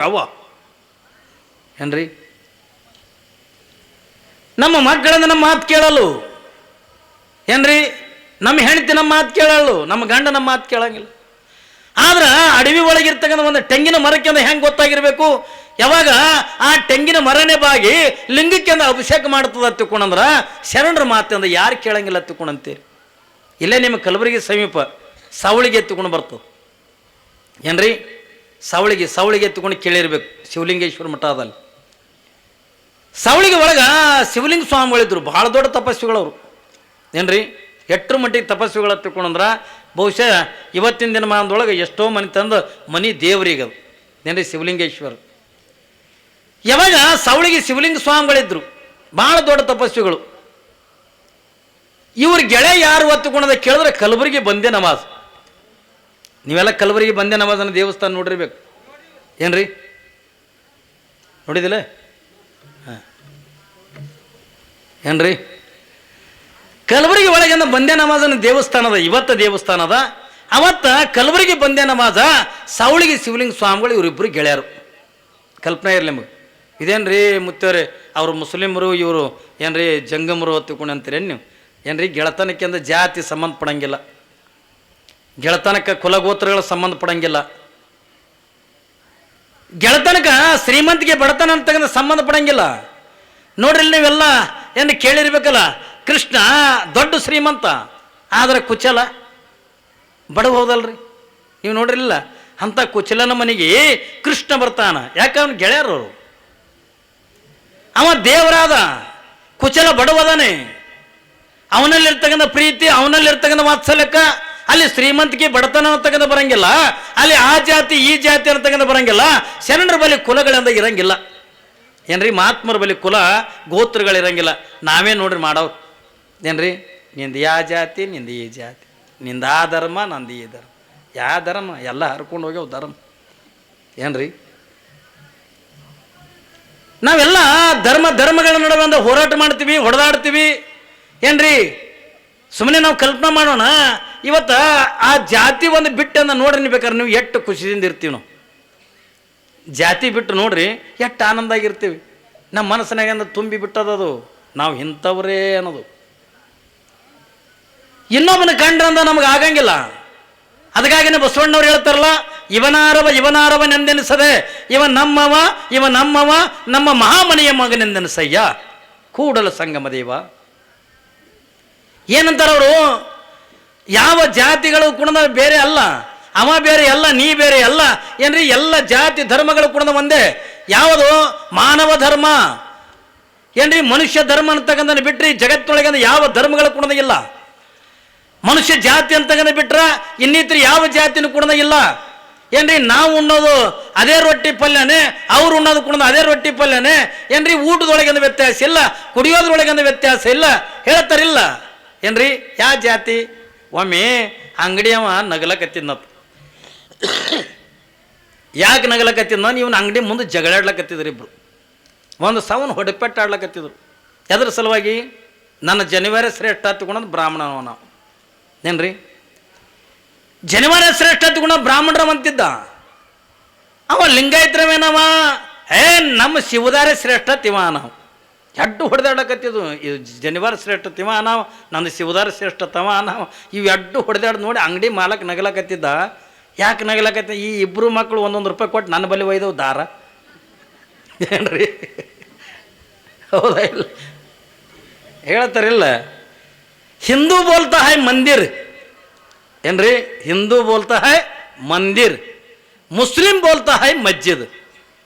ಅವ್ವ ಏನ್ರಿ, ನಮ್ಮ ಮಕ್ಕಳನ್ನ ನಮ್ಮ ಮಾತು ಕೇಳಲು ಏನ್ರಿ, ನಮ್ಮ ಹೆಂಡತಿ ನಮ್ಮ ಮಾತು ಕೇಳಲು, ನಮ್ಮ ಗಂಡ ನಮ್ಮ ಮಾತು ಕೇಳಂಗಿಲ್ಲ. ಆದ್ರೆ ಅಡವಿ ಒಳಗಿರ್ತಕ್ಕಂಥ ಒಂದು ತೆಂಗಿನ ಮರಕ್ಕೆ ಅಂದ್ರೆ ಹೆಂಗೆ ಗೊತ್ತಾಗಿರ್ಬೇಕು, ಯಾವಾಗ ಆ ತೆಂಗಿನ ಮರನೇ ಬಾಗಿ ಲಿಂಗಕ್ಕೆ ಅಂದ್ರೆ ಅಭಿಷೇಕ ಮಾಡ್ತದ ತಿಳ್ಕೊಂಡ್ರ ಶರಣರ ಮಾತಂದ ಯಾರು ಕೇಳಂಗಿಲ್ಲ ತಿಳ್ಕೊಂಡಂತೀರಿ. ಇಲ್ಲೇ ನಿಮ್ಮ ಕಲಬುರಗಿ ಸಮೀಪ ಸವಳಿಗೆ ಎತ್ತುಕೊಂಡು ಬರ್ತದೆ ಏನ್ರಿ, ಸವಳಿಗೆ ಎತ್ತುಕೊಂಡು ಕೇಳಿರ್ಬೇಕು. ಶಿವಲಿಂಗೇಶ್ವರ ಮಠದಲ್ಲಿ ಸವಳಿಗೆ ಒಳಗೆ ಶಿವಲಿಂಗ ಸ್ವಾಮಿಗಳಿದ್ರು, ಭಾಳ ದೊಡ್ಡ ತಪಸ್ವಿಗಳವರು ಏನ್ರಿ. ಎಟ್ಟರ ಮಟ್ಟಿಗೆ ತಪಸ್ವಿಗಳು ತಿಳ್ಕೊಂಡ್ರ ಬಹುಶಃ ಇವತ್ತಿನ ದಿನಮಾನದೊಳಗೆ ಎಷ್ಟೋ ಮನೆ ತಂದು ಮನೆ ದೇವರಿಗೆ ಅದು ಏನ್ರಿ ಶಿವಲಿಂಗೇಶ್ವರ. ಯಾವಾಗ ಸವಳಿಗೆ ಶಿವಲಿಂಗ ಸ್ವಾಮಿಗಳಿದ್ರು, ಭಾಳ ದೊಡ್ಡ ತಪಸ್ವಿಗಳು. ಇವ್ರ ಗೆಳೆ ಯಾರು ಒತ್ತುಕೊಂಡದ ಕೇಳಿದ್ರೆ ಕಲಬುರಗಿ ಬಂದೆ ನಮಾಜ್. ನೀವೆಲ್ಲ ಕಲಬುರಗಿ ಬಂದೆ ನಮಾಜನ ದೇವಸ್ಥಾನ ನೋಡಿರ್ಬೇಕು ಏನ್ರಿ, ನೋಡಿದಿಲ್ಲ ಹಾಂ ಏನ್ರಿ. ಕಲಬುರಗಿ ಒಳಗಿಂದ ಬಂದೆ ನಮಾಜನ ದೇವಸ್ಥಾನದ ಇವತ್ತು ದೇವಸ್ಥಾನದ ಅವತ್ತ ಕಲಬುರಗಿ ಬಂದೆ ನಮಾಜ ಸವಳಿಗೆ ಶಿವಲಿಂಗ ಸ್ವಾಮಿಗಳು ಇವರಿಬ್ಬರು ಗೆಳೆಯರು. ಕಲ್ಪನೆ ಇರಲಿ ನಿಮಗೆ ಇದೇನ್ರಿ ಮುತ್ತವ್ರೆ, ಅವರು ಮುಸ್ಲಿಮರು ಇವರು ಏನ್ರಿ ಜಂಗಮರು ಹೊತ್ತುಕೊಂಡು ಅಂತೀರೇನು ನೀವು ಏನ್ರಿ. ಗೆಳತನಕ್ಕೆ ಅಂದ್ರೆ ಜಾತಿ ಸಂಬಂಧಪಡಂಗಿಲ್ಲ, ಗೆಳತನಕ್ಕೆ ಕುಲಗೋತ್ರಗಳ ಸಂಬಂಧಪಡಂಗಿಲ್ಲ, ಗೆಳತನಕ್ಕೆ ಶ್ರೀಮಂತಿಗೆ ಬಡತನ ಅಂತಕ್ಕಂಥ ಸಂಬಂಧಪಡಂಗಿಲ್ಲ. ನೋಡ್ರಿ ನೀವೆಲ್ಲ ಏನು ಕೇಳಿರ್ಬೇಕಲ್ಲ, ಕೃಷ್ಣ ದೊಡ್ಡ ಶ್ರೀಮಂತ ಆದರೆ ಕುಚಲ ಬಡಬಹುದಲ್ರಿ. ನೀವು ನೋಡ್ರಿಲ್ಲ ಅಂಥ ಕುಚಲನ ಮನೆಗೆ ಕೃಷ್ಣ ಬರ್ತಾನ, ಯಾಕೆ ಅವನು ಗೆಳೆಯರು, ಅವ ದೇವರಾದ, ಕುಚಲ ಬಡವದಾನೆ. ಅವನಲ್ಲಿರ್ತಕ್ಕಂಥ ಪ್ರೀತಿ, ಅವನಲ್ಲಿರ್ತಕ್ಕಂಥ ವಾತ್ಸಲ್ಯಕ್ಕ ಅಲ್ಲಿ ಶ್ರೀಮಂತಿಕೆ ಬಡತನ ಅಂತಕ್ಕಂಥ ಬರಂಗಿಲ್ಲ, ಅಲ್ಲಿ ಆ ಜಾತಿ ಈ ಜಾತಿ ಅಂತಕ್ಕಂಥ ಬರಂಗಿಲ್ಲ. ಶರಣರ ಬಳಿ ಕುಲಗಳಿಂದ ಇರಂಗಿಲ್ಲ ಏನ್ರಿ, ಮಹಾತ್ಮರ ಬಳಿ ಕುಲ ಗೋತ್ರಗಳಿರಂಗಿಲ್ಲ. ನಾವೇ ನೋಡ್ರಿ ಮಾಡೋರು ಏನ್ರಿ, ನಿಂದು ಯಾ ಜಾತಿ ನಿಂದು ಈ ಜಾತಿ, ನಿಂದು ಆ ಧರ್ಮ ನಂದು ಈ ಧರ್ಮ, ಯಾವ ಧರ್ಮ ಎಲ್ಲ ಹರ್ಕೊಂಡು ಹೋಗ್ಯಾವ ಧರ್ಮ ಏನ್ರಿ. ನಾವೆಲ್ಲ ಧರ್ಮಗಳ ನಡುವೆ ಒಂದು ಹೋರಾಟ ಮಾಡ್ತೀವಿ, ಹೊಡೆದಾಡ್ತೀವಿ ಏನ್ರಿ. ಸುಮ್ಮನೆ ನಾವು ಕಲ್ಪನೆ ಮಾಡೋಣ, ಇವತ್ತು ಆ ಜಾತಿ ಒಂದು ಬಿಟ್ಟನ್ನು ನೋಡ್ರಿ ಬೇಕಾದ್ರೆ ನೀವು ಎಷ್ಟು ಖುಷಿಯಿಂದ ಇರ್ತೀವಿ ನಾವು. ಜಾತಿ ಬಿಟ್ಟು ನೋಡ್ರಿ ಎಷ್ಟು ಆನಂದ ಆಗಿರ್ತೀವಿ. ನಮ್ಮ ಮನಸ್ಸಿನಾಗ ತುಂಬಿ ಬಿಟ್ಟದದು ನಾವು ಇಂಥವ್ರೇ ಅನ್ನೋದು. ಇನ್ನೊಬ್ಬನ ಕಂಡ್ರಂದ ನಮಗೆ ಆಗಂಗಿಲ್ಲ. ಅದಕ್ಕಾಗಿನೇ ಬಸವಣ್ಣವ್ರು ಹೇಳ್ತಾರಲ್ಲ, ಇವನಾರವ ನೆಂದೆನಿಸದೆ ಇವ ನಮ್ಮವ ನಮ್ಮ ಮಹಾಮನೆಯ ಮಗನೆಂದೆನಿಸಯ್ಯ ಕೂಡಲ ಸಂಗಮ ದೇವ. ಏನಂತಾರ ಅವರು, ಯಾವ ಜಾತಿಗಳು ಕೂಡ ಬೇರೆ ಅಲ್ಲ, ಅವ ಬೇರೆ ಅಲ್ಲ, ನೀ ಬೇರೆ ಅಲ್ಲ ಏನ್ರಿ. ಎಲ್ಲ ಜಾತಿ ಧರ್ಮಗಳು ಕೂಡ ಒಂದೇ. ಯಾವುದು ಮಾನವ ಧರ್ಮ ಏನ್ರಿ, ಮನುಷ್ಯ ಧರ್ಮ ಅಂತಕ್ಕಂಥ ಬಿಟ್ರಿ ಜಗತ್ತೊಳಗೆ ಯಾವ ಧರ್ಮಗಳು ಕೂಡ ಇಲ್ಲ. ಮನುಷ್ಯ ಜಾತಿ ಅಂತಕ್ಕಂಥ ಬಿಟ್ರ ಇನ್ನಿತರ ಯಾವ ಜಾತಿನೂ ಕೂಡ ಇಲ್ಲ ಏನ್ರಿ. ನಾವು ಉಣ್ಣೋದು ಅದೇ ರೊಟ್ಟಿ ಪಲ್ಯನೇ, ಅವ್ರು ಉಣ್ಣೋದು ಕೂಡ ಅದೇ ರೊಟ್ಟಿ ಪಲ್ಯನೇ ಏನ್ರಿ. ಊಟದೊಳಗಿಂದ ವ್ಯತ್ಯಾಸ ಇಲ್ಲ, ಕುಡಿಯೋದ್ರೊಳಗಿಂದ ವ್ಯತ್ಯಾಸ ಇಲ್ಲ, ಹೇಳ್ತಾರಿಲ್ಲ ಏನ್ರಿ. ಯಾವ ಜಾತಿ ಒಮ್ಮೆ ಅಂಗಡಿಯವ ನಗಲಕತ್ತಿದ್ನತ್. ಯಾಕೆ ನಗಲಕತ್ತಿದ್ನ, ಇವನು ಅಂಗಡಿ ಮುಂದೆ ಜಗಳಾಡ್ಲಕತ್ತಿದ್ರು ಇಬ್ರು. ಒಂದು ಸಾವನ್ ಹೊಡೆಪೆಟ್ಟಾಡ್ಲಕತ್ತಿದ್ರು. ಎದ್ರ ಸಲುವಾಗಿ, ನನ್ನ ಜನಿವಾರ ಶ್ರೇಷ್ಠ ಹತ್ತುಕೊಂಡ್ ಬ್ರಾಹ್ಮಣನವ ನಾವು ಏನ್ರಿ. ಜನಿವಾರ ಶ್ರೇಷ್ಠ ಹತ್ತುಕೊಂಡ ಬ್ರಾಹ್ಮಣರ ಅಂತಿದ್ದ ಅವ. ಲಿಂಗಾಯತ್ರವೇನವ, ನಮ್ಮ ಶಿವದಾರ ಶ್ರೇಷ್ಠ ತಿವ ನಾವು. ಎಡ್ಡು ಹೊಡೆದಾಡಕತ್ತಿದ್ವು. ಇದು ಜನಿವಾರ ಶ್ರೇಷ್ಠ ತಿವ ನಾವು, ನಂದು ಶಿವದಾರ ಶ್ರೇಷ್ಠ ತವ ನಾವು. ಇವು ಎಡ್ಡು ಹೊಡೆದಾಡ್ ನೋಡಿ ಅಂಗಡಿ ಮಾಲಕ್ ನಗಲಕತ್ತಿದ್ದ. ಯಾಕೆ ನಗಲಕತ್ತ, ಈ ಇಬ್ಬರು ಮಕ್ಕಳು ಒಂದೊಂದು ರೂಪಾಯಿ ಕೊಟ್ಟು ನನ್ನ ಬಳಿ ಒಯ್ದವು ದಾರ ಏನ್ರಿ. ಹೌದಾ ಇಲ್ಲ, ಹೇಳ್ತಾರಿಲ್ಲ. ಹಿಂದೂ ಬೋಲ್ತಾ ಹೈ ಮಂದಿರ್ ಏನ್ರಿ, ಹಿಂದೂ ಬೋಲ್ತಾ ಹೈ ಮಂದಿರ್, ಮುಸ್ಲಿಂ ಬೋಲ್ತಾ ಹೈ ಮಸ್ಜಿದ್.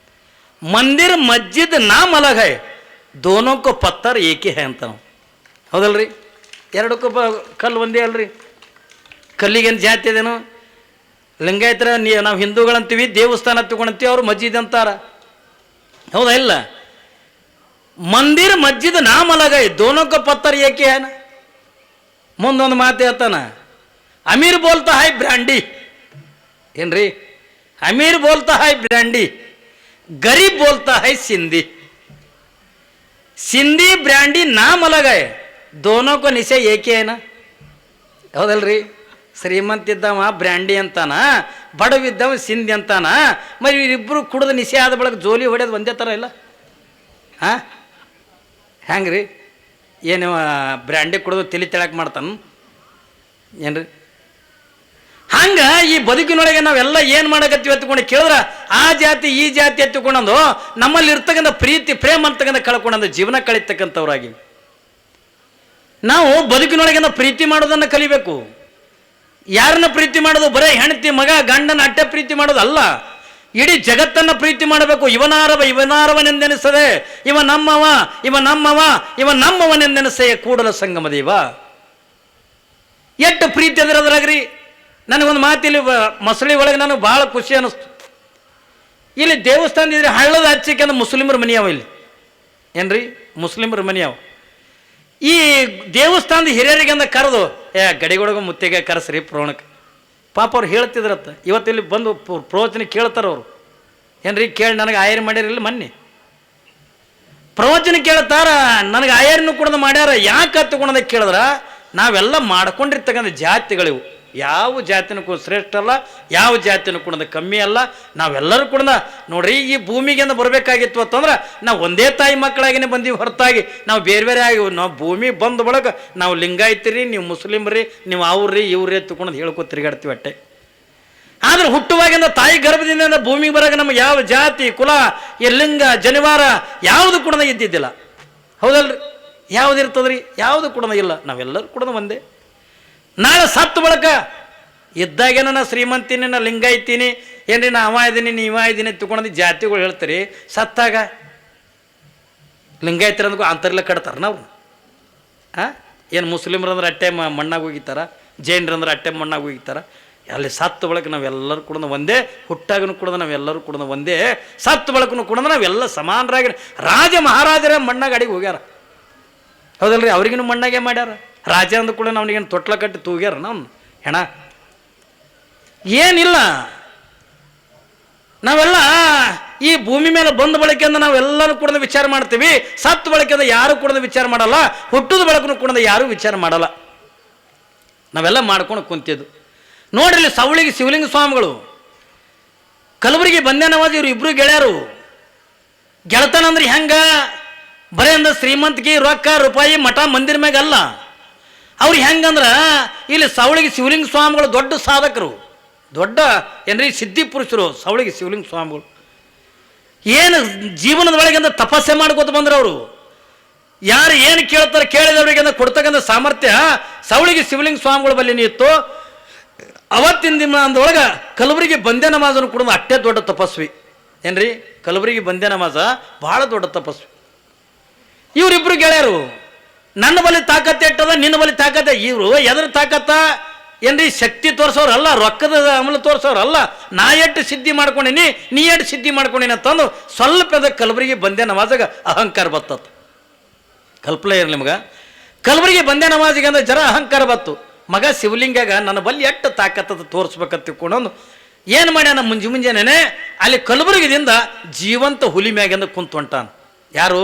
ಮಂದಿರ್ ಮಸ್ಜಿದ್ ನಾಮ್ ಅಲಗ್ ಹೈ, ದೋನೋಕ್ಕೂ ಪತ್ತರ್ ಏಕೆ ಹೈ ಅಂತ ನಾವು. ಹೌದಲ್ರಿ, ಎರಡಕ್ಕೂ ಕಲ್ಲು ಒಂದೇ ಅಲ್ರಿ. ಕಲ್ಲಿಗೇನು ಜಾತಿ ಅದೇನು. ಲಿಂಗಾಯತರ ನಾವು ಹಿಂದೂಗಳಂತೀವಿ, ದೇವಸ್ಥಾನ ತಗೊಂತೀವಿ, ಅವರು ಮಸ್ಜಿದ್ ಅಂತಾರ. ಹೌದಾ ಇಲ್ಲ. ಮಂದಿರ್ ಮಸ್ಜಿದ್ ನಾಮ್ ಅಲಗ್ ಹೈ, ದೋನೋಕ್ಕೂ ಪತ್ತರ್ ಏಕೆ ಹೈ. ಮುಂದೊಂದು ಮಾತು ಹೇಳ್ತಾನ, ಅಮೀರ್ ಬೋಲ್ತಾ ಹೈ ಬ್ರ್ಯಾಂಡಿ ಏನ್ರಿ. ಅಮೀರ್ ಬೋಲ್ತಾ ಹೈ ಬ್ರ್ಯಾಂಡಿ, ಗರೀಬ್ ಬೋಲ್ತಾ ಹೈ ಸಿಂಧಿ. ಸಿಂಧಿ ಬ್ರ್ಯಾಂಡಿ ನಾಮ್ ಅಲಗ್ ಹೈ, ದೋನೋ ಕೋ ನಿಶೆ ಏಕೆ ಏನ. ಹೌದಲ್ರಿ. ಶ್ರೀಮಂತ ಇದ್ದವ ಬ್ರ್ಯಾಂಡಿ ಅಂತಾನ, ಬಡವಿದ್ದವ ಸಿಂಧಿ ಅಂತಾನ. మరి ಇವರಿಬ್ಬರು ಕುಡಿದು ನಿಶೆ ಆದ ಬಳಕ ಜೋಲಿ ಹೊಡೆಯೋದು ಒಂದೇ ಥರ ಇಲ್ಲ. ಹಾಂ, ಹೆಂಗೆ ರೀ? ಏನು ಬ್ರ್ಯಾಂಡಿ ಕುಡಿದು ತಲೆ ತೆಳಕ್ಕೆ ಮಾಡ್ತಾನ ಏನು ರೀ? ಹಂಗೆ ಈ ಬದುಕಿನೊಳಗೆ ನಾವೆಲ್ಲ ಏನು ಮಾಡಕತ್ತೀವಿ ಎತ್ತುಕೊಂಡು ಕೇಳಿದ್ರೆ ಆ ಜಾತಿ ಈ ಜಾತಿ ಎತ್ತುಕೊಂಡಂದು ನಮ್ಮಲ್ಲಿ ಇರ್ತಕ್ಕಂಥ ಪ್ರೀತಿ ಪ್ರೇಮ ಅಂತಕ್ಕಂಥ ಕಳ್ಕೊಂಡಂದು ಜೀವನ ಕಳೀತಕ್ಕಂಥವ್ರಾಗಿ ನಾವು ಬದುಕಿನೊಳಗೆ ಪ್ರೀತಿ ಮಾಡೋದನ್ನು ಕಲಿಬೇಕು. ಯಾರನ್ನ ಪ್ರೀತಿ ಮಾಡೋದು? ಬರೀ ಹೆಂಡತಿ ಮಗ ಗಂಡನ ಅಡ್ಡ ಪ್ರೀತಿ ಮಾಡೋದು ಅಲ್ಲ, ಇಡೀ ಜಗತ್ತನ್ನು ಪ್ರೀತಿ ಮಾಡಬೇಕು. ಇವನಾರವನೆಂದೆನಿಸದೆ ಇವ ನಮ್ಮವ, ಇವ ನಮ್ಮವ, ಇವ ನಮ್ಮವನೆಂದೆನಿಸೆ ಕೂಡಲ ಸಂಗಮ ದೇವ. ಎಷ್ಟು ಪ್ರೀತಿ ಅಂದ್ರೆ ಅದ್ರಾಗ್ರಿ. ನನಗೊಂದು ಮಾತಿಲ್ಲಿ ಮಸಳಿ ಒಳಗೆ ನನಗೆ ಭಾಳ ಖುಷಿ ಅನ್ನಿಸ್ತು. ಇಲ್ಲಿ ದೇವಸ್ಥಾನ ಇದ್ರೆ ಹಳ್ಳದ ಹಚ್ಚಿಕೆ ಅಂದ್ರೆ ಮುಸ್ಲಿಮರ ಮನೆಯವ. ಇಲ್ಲಿ ಏನ್ರಿ ಮುಸ್ಲಿಮರ ಮನೆಯವ. ಈ ದೇವಸ್ಥಾನದ ಹಿರಿಯರಿಗೆ ಅಂದ ಕರೆದು ಗಡಿಗೊಳಗ ಮುತ್ತಿಗೆ ಕರೆಸ್ರಿ ಪ್ರೋಣಕ್ಕೆ. ಪಾಪ ಅವ್ರು ಹೇಳ್ತಿದ್ರತ್ತ. ಇವತ್ತಿಲ್ಲಿ ಬಂದು ಪ್ರವಚನ ಕೇಳ್ತಾರೆ ಅವರು. ಏನ್ರಿ ಕೇಳಿ ನನಗೆ ಆಯರ್ ಮಾಡ್ಯಾರಿಲ್ಲ ಮೊನ್ನೆ ಪ್ರವಚನ ಕೇಳ್ತಾರ. ನನಗೆ ಆಯರ್ನು ಕೂಡ ಮಾಡ್ಯಾರ. ಯಾಕೆ ಹತ್ತುಕೊಂಡದ ಕೇಳಿದ್ರ ನಾವೆಲ್ಲ ಮಾಡ್ಕೊಂಡಿರ್ತಕ್ಕಂಥ ಜಾತಿಗಳಿವು. ಯಾವ ಜಾತಿನೂ ಕೂಡ ಶ್ರೇಷ್ಠ ಅಲ್ಲ, ಯಾವ ಜಾತಿನೂ ಕೂಡ ಕಮ್ಮಿ ಅಲ್ಲ. ನಾವೆಲ್ಲರೂ ಕೂಡ ನೋಡ್ರಿ ಈ ಭೂಮಿಗೆ ಬರಬೇಕಾಗಿತ್ತು ಅಂತಂದ್ರೆ ನಾವು ಒಂದೇ ತಾಯಿ ಮಕ್ಕಳಾಗಿನೇ ಬಂದೀವಿ, ಹೊರತಾಗಿ ನಾವು ಬೇರೆ ಬೇರೆ ಆಗಿ ನಾವು ಭೂಮಿ ಬಂದ ಬಳಕ ನಾವು ಲಿಂಗಾಯತ್ರಿ, ನೀವು ಮುಸ್ಲಿಮ್ರಿ, ನೀವು ಅವ್ರಿ ಇವ್ರಿ ಎತ್ತುಕೊಂಡು ಹೇಳ್ಕೊ ತಿರುಗಾಡ್ತೀವಿ ಅಟ್ಟೆ. ಆದ್ರೆ ಹುಟ್ಟುವಾಗಿಂದ ತಾಯಿ ಗರ್ಭದಿಂದ ಭೂಮಿಗೆ ಬರಾಗ ನಮಗೆ ಯಾವ ಜಾತಿ ಕುಲ ಲಿಂಗ ಜನಿವಾರ ಯಾವುದು ಕೂಡ ಇದ್ದಿದ್ದಿಲ್ಲ. ಹೌದಲ್ರಿ? ಯಾವ್ದು ಇರ್ತದ್ರಿ? ಯಾವುದು ಕೂಡ ಇಲ್ಲ. ನಾವೆಲ್ಲರೂ ಕೂಡ ಒಂದೇ. ನಾಳೆ ಸತ್ತು ಬಳಕ ಇದ್ದಾಗೇನ ನಾ ಶ್ರೀಮಂತಿನಿ, ನಾ ಲಿಂಗಾಯ್ತೀನಿ, ಏನ್ರಿ ನಾ ಅವ ಇದ್ದೀನಿ ನೀವ ಇದ್ದೀನಿ ಎತ್ತುಕೊಂಡ್ ಜಾತಿಗಳು ಹೇಳ್ತೀರಿ. ಸತ್ತಾಗ ಲಿಂಗಾಯತರ ಅಂದ್ಕೊ ಅಂತರ್ಲೆ ಕಟ್ತಾರ ನಾವು. ಏನು ಮುಸ್ಲಿಮ್ರಂದ್ರೆ ಅಟ್ಟೆ ಮಣ್ಣಾಗ ಹೋಗಿತ್ತಾರ, ಜೈನರಂದ್ರೆ ಅಟ್ಟೆ ಮಣ್ಣಾಗ ಹೋಗಿತ್ತಾರ. ಅಲ್ಲಿ ಸತ್ತು ಬಳಕ ನಾವೆಲ್ಲರೂ ಕೂಡ ಒಂದೇ. ಹುಟ್ಟಾಗನು ಕೂಡ ನಾವೆಲ್ಲರೂ ಕೂಡ ಒಂದೇ. ಸತ್ತು ಬಳಕನು ಕೂಡ ನಾವೆಲ್ಲ ಸಮಾನರಾಗಿ ರಾಜ ಮಹಾರಾಜರ ಮಣ್ಣಾಗ ಅಡಿಗೆ ಹೋಗ್ಯಾರ. ಹೌದಲ್ರಿ? ಅವ್ರಿಗಿನ ಮಣ್ಣಾಗೆ ಮಾಡ್ಯಾರ. ರಾಜ ಅಂದ ಕೂಡ ಅವನಿಗೇನು ತೊಟ್ಲ ಕಟ್ಟಿ ತೂಗ್ಯಾರ ನಾವು ಹೆಣ ಏನಿಲ್ಲ. ನಾವೆಲ್ಲ ಈ ಭೂಮಿ ಮೇಲೆ ಬಂದ ಬಳಕೆಯಿಂದ ನಾವೆಲ್ಲರೂ ಕೂಡ ವಿಚಾರ ಮಾಡ್ತೀವಿ. ಸತ್ತು ಬಳಕೆಯಿಂದ ಯಾರು ಕೂಡ ವಿಚಾರ ಮಾಡಲ್ಲ. ಹುಟ್ಟದ ಬಳಕನು ಕೂಡ ಯಾರೂ ವಿಚಾರ ಮಾಡಲ್ಲ. ನಾವೆಲ್ಲ ಮಾಡ್ಕೊಂಡು ಕುಂತಿದ್ದು ನೋಡ್ರಿ. ಇಲ್ಲಿ ಸವಳಿಗೆ ಶಿವಲಿಂಗ ಸ್ವಾಮಿಗಳು, ಕಲಬುರಗಿ ಬಂದೇನವಾಜ್, ಇವರು ಇಬ್ರು ಗೆಳೆಯರು. ಗೆಳತನ ಅಂದ್ರೆ ಹೆಂಗ? ಬರೇ ಅಂದ ಶ್ರೀಮಂತಿಗೆ ರೊಕ್ಕ ರೂಪಾಯಿ ಮಠ ಮಂದಿರ ಮ್ಯಾಗ ಅಲ್ಲ. ಅವ್ರು ಹೆಂಗಂದ್ರ ಇಲ್ಲಿ ಸವಳಿಗೆ ಶಿವಲಿಂಗ ಸ್ವಾಮಿಗಳು ದೊಡ್ಡ ಸಾಧಕರು, ದೊಡ್ಡ ಏನ್ರಿ ಸಿದ್ಧಿ ಪುರುಷರು. ಸವಳಿಗೆ ಶಿವಲಿಂಗ ಸ್ವಾಮಿಗಳು ಏನು ಜೀವನದ ಒಳಗೆ ಅಂದ್ರೆ ತಪಸ್ಸೆ ಮಾಡ್ಕೋತ ಬಂದ್ರು ಅವರು. ಯಾರು ಏನು ಕೇಳ್ತಾರೆ ಕೇಳಿದವರಿಗೆ ಅಂದ್ರೆ ಕೊಡ್ತಕ್ಕಂಥ ಸಾಮರ್ಥ್ಯ ಸವಳಿಗೆ ಶಿವಲಿಂಗ ಸ್ವಾಮಿಗಳ ಬಲ್ಲಿ ಇತ್ತು. ಅವತ್ತಿನ ದಿನ ಅಂದೊಳಗೆ ಕಲಬುರಗಿ ಬಂದೇ ನಮಾಜನ್ನು ಕೂಡ ಅಷ್ಟೇ ದೊಡ್ಡ ತಪಸ್ವಿ. ಏನ್ರಿ ಕಲಬುರಗಿ ಬಂದೇ ನಮಾಜ ಭಾಳ ದೊಡ್ಡ ತಪಸ್ವಿ. ಇವರಿಬ್ರು ಗೆಳೆಯರು. ನನ್ನ ಬಳಿ ತಾಕತ್ ಇಟ್ಟದ, ನಿನ್ನ ಬಳಿ ತಾಕತ್ತ. ಇವರು ಎದ್ರ ತಾಕತ್ತ ಏನ್ರಿ? ಶಕ್ತಿ ತೋರಿಸೋರಲ್ಲ, ರೊಕ್ಕದ ಅಮಲು ತೋರಿಸೋರಲ್ಲ. ನಾ ಎಷ್ಟು ಸಿದ್ಧಿ ಮಾಡ್ಕೊಂಡಿನಿ, ನೀ ಎಷ್ಟು ಸಿದ್ಧಿ ಮಾಡ್ಕೊಂಡಿನಿ ಅಂತಂದು ಸ್ವಲ್ಪದ ಕಲಬುರಗಿ ಬಂದೇ ನಮಾಜಾಗ ಅಹಂಕಾರ ಬತ್ತದ. ಕಲ್ಪನೆ ಇರಲಿ ನಿಮ್ಗೆ. ಕಲಬುರಗಿ ಬಂದೇ ನಮಾಜಿಗೆ ಅಂದ್ರೆ ಜರ ಅಹಂಕಾರ ಬತ್ತು. ಮಗ ಶಿವಲಿಂಗಾಗ ನನ್ನ ಬಲ್ಲಿ ಎಷ್ಟು ತಾಕತ್ತದ ತೋರಿಸ್ಬೇಕಂತ ತಿಳ್ಕೊಂಡು ಏನು ಮಾಡ್ಯಾನ? ಮುಂಜಾನೆ ಅಲ್ಲಿ ಕಲಬುರಗಿದಿಂದ ಜೀವಂತ ಹುಲಿ ಮ್ಯಾಗಿಂದ ಕುಂತು ಹೊಂಟಾನ. ಯಾರು?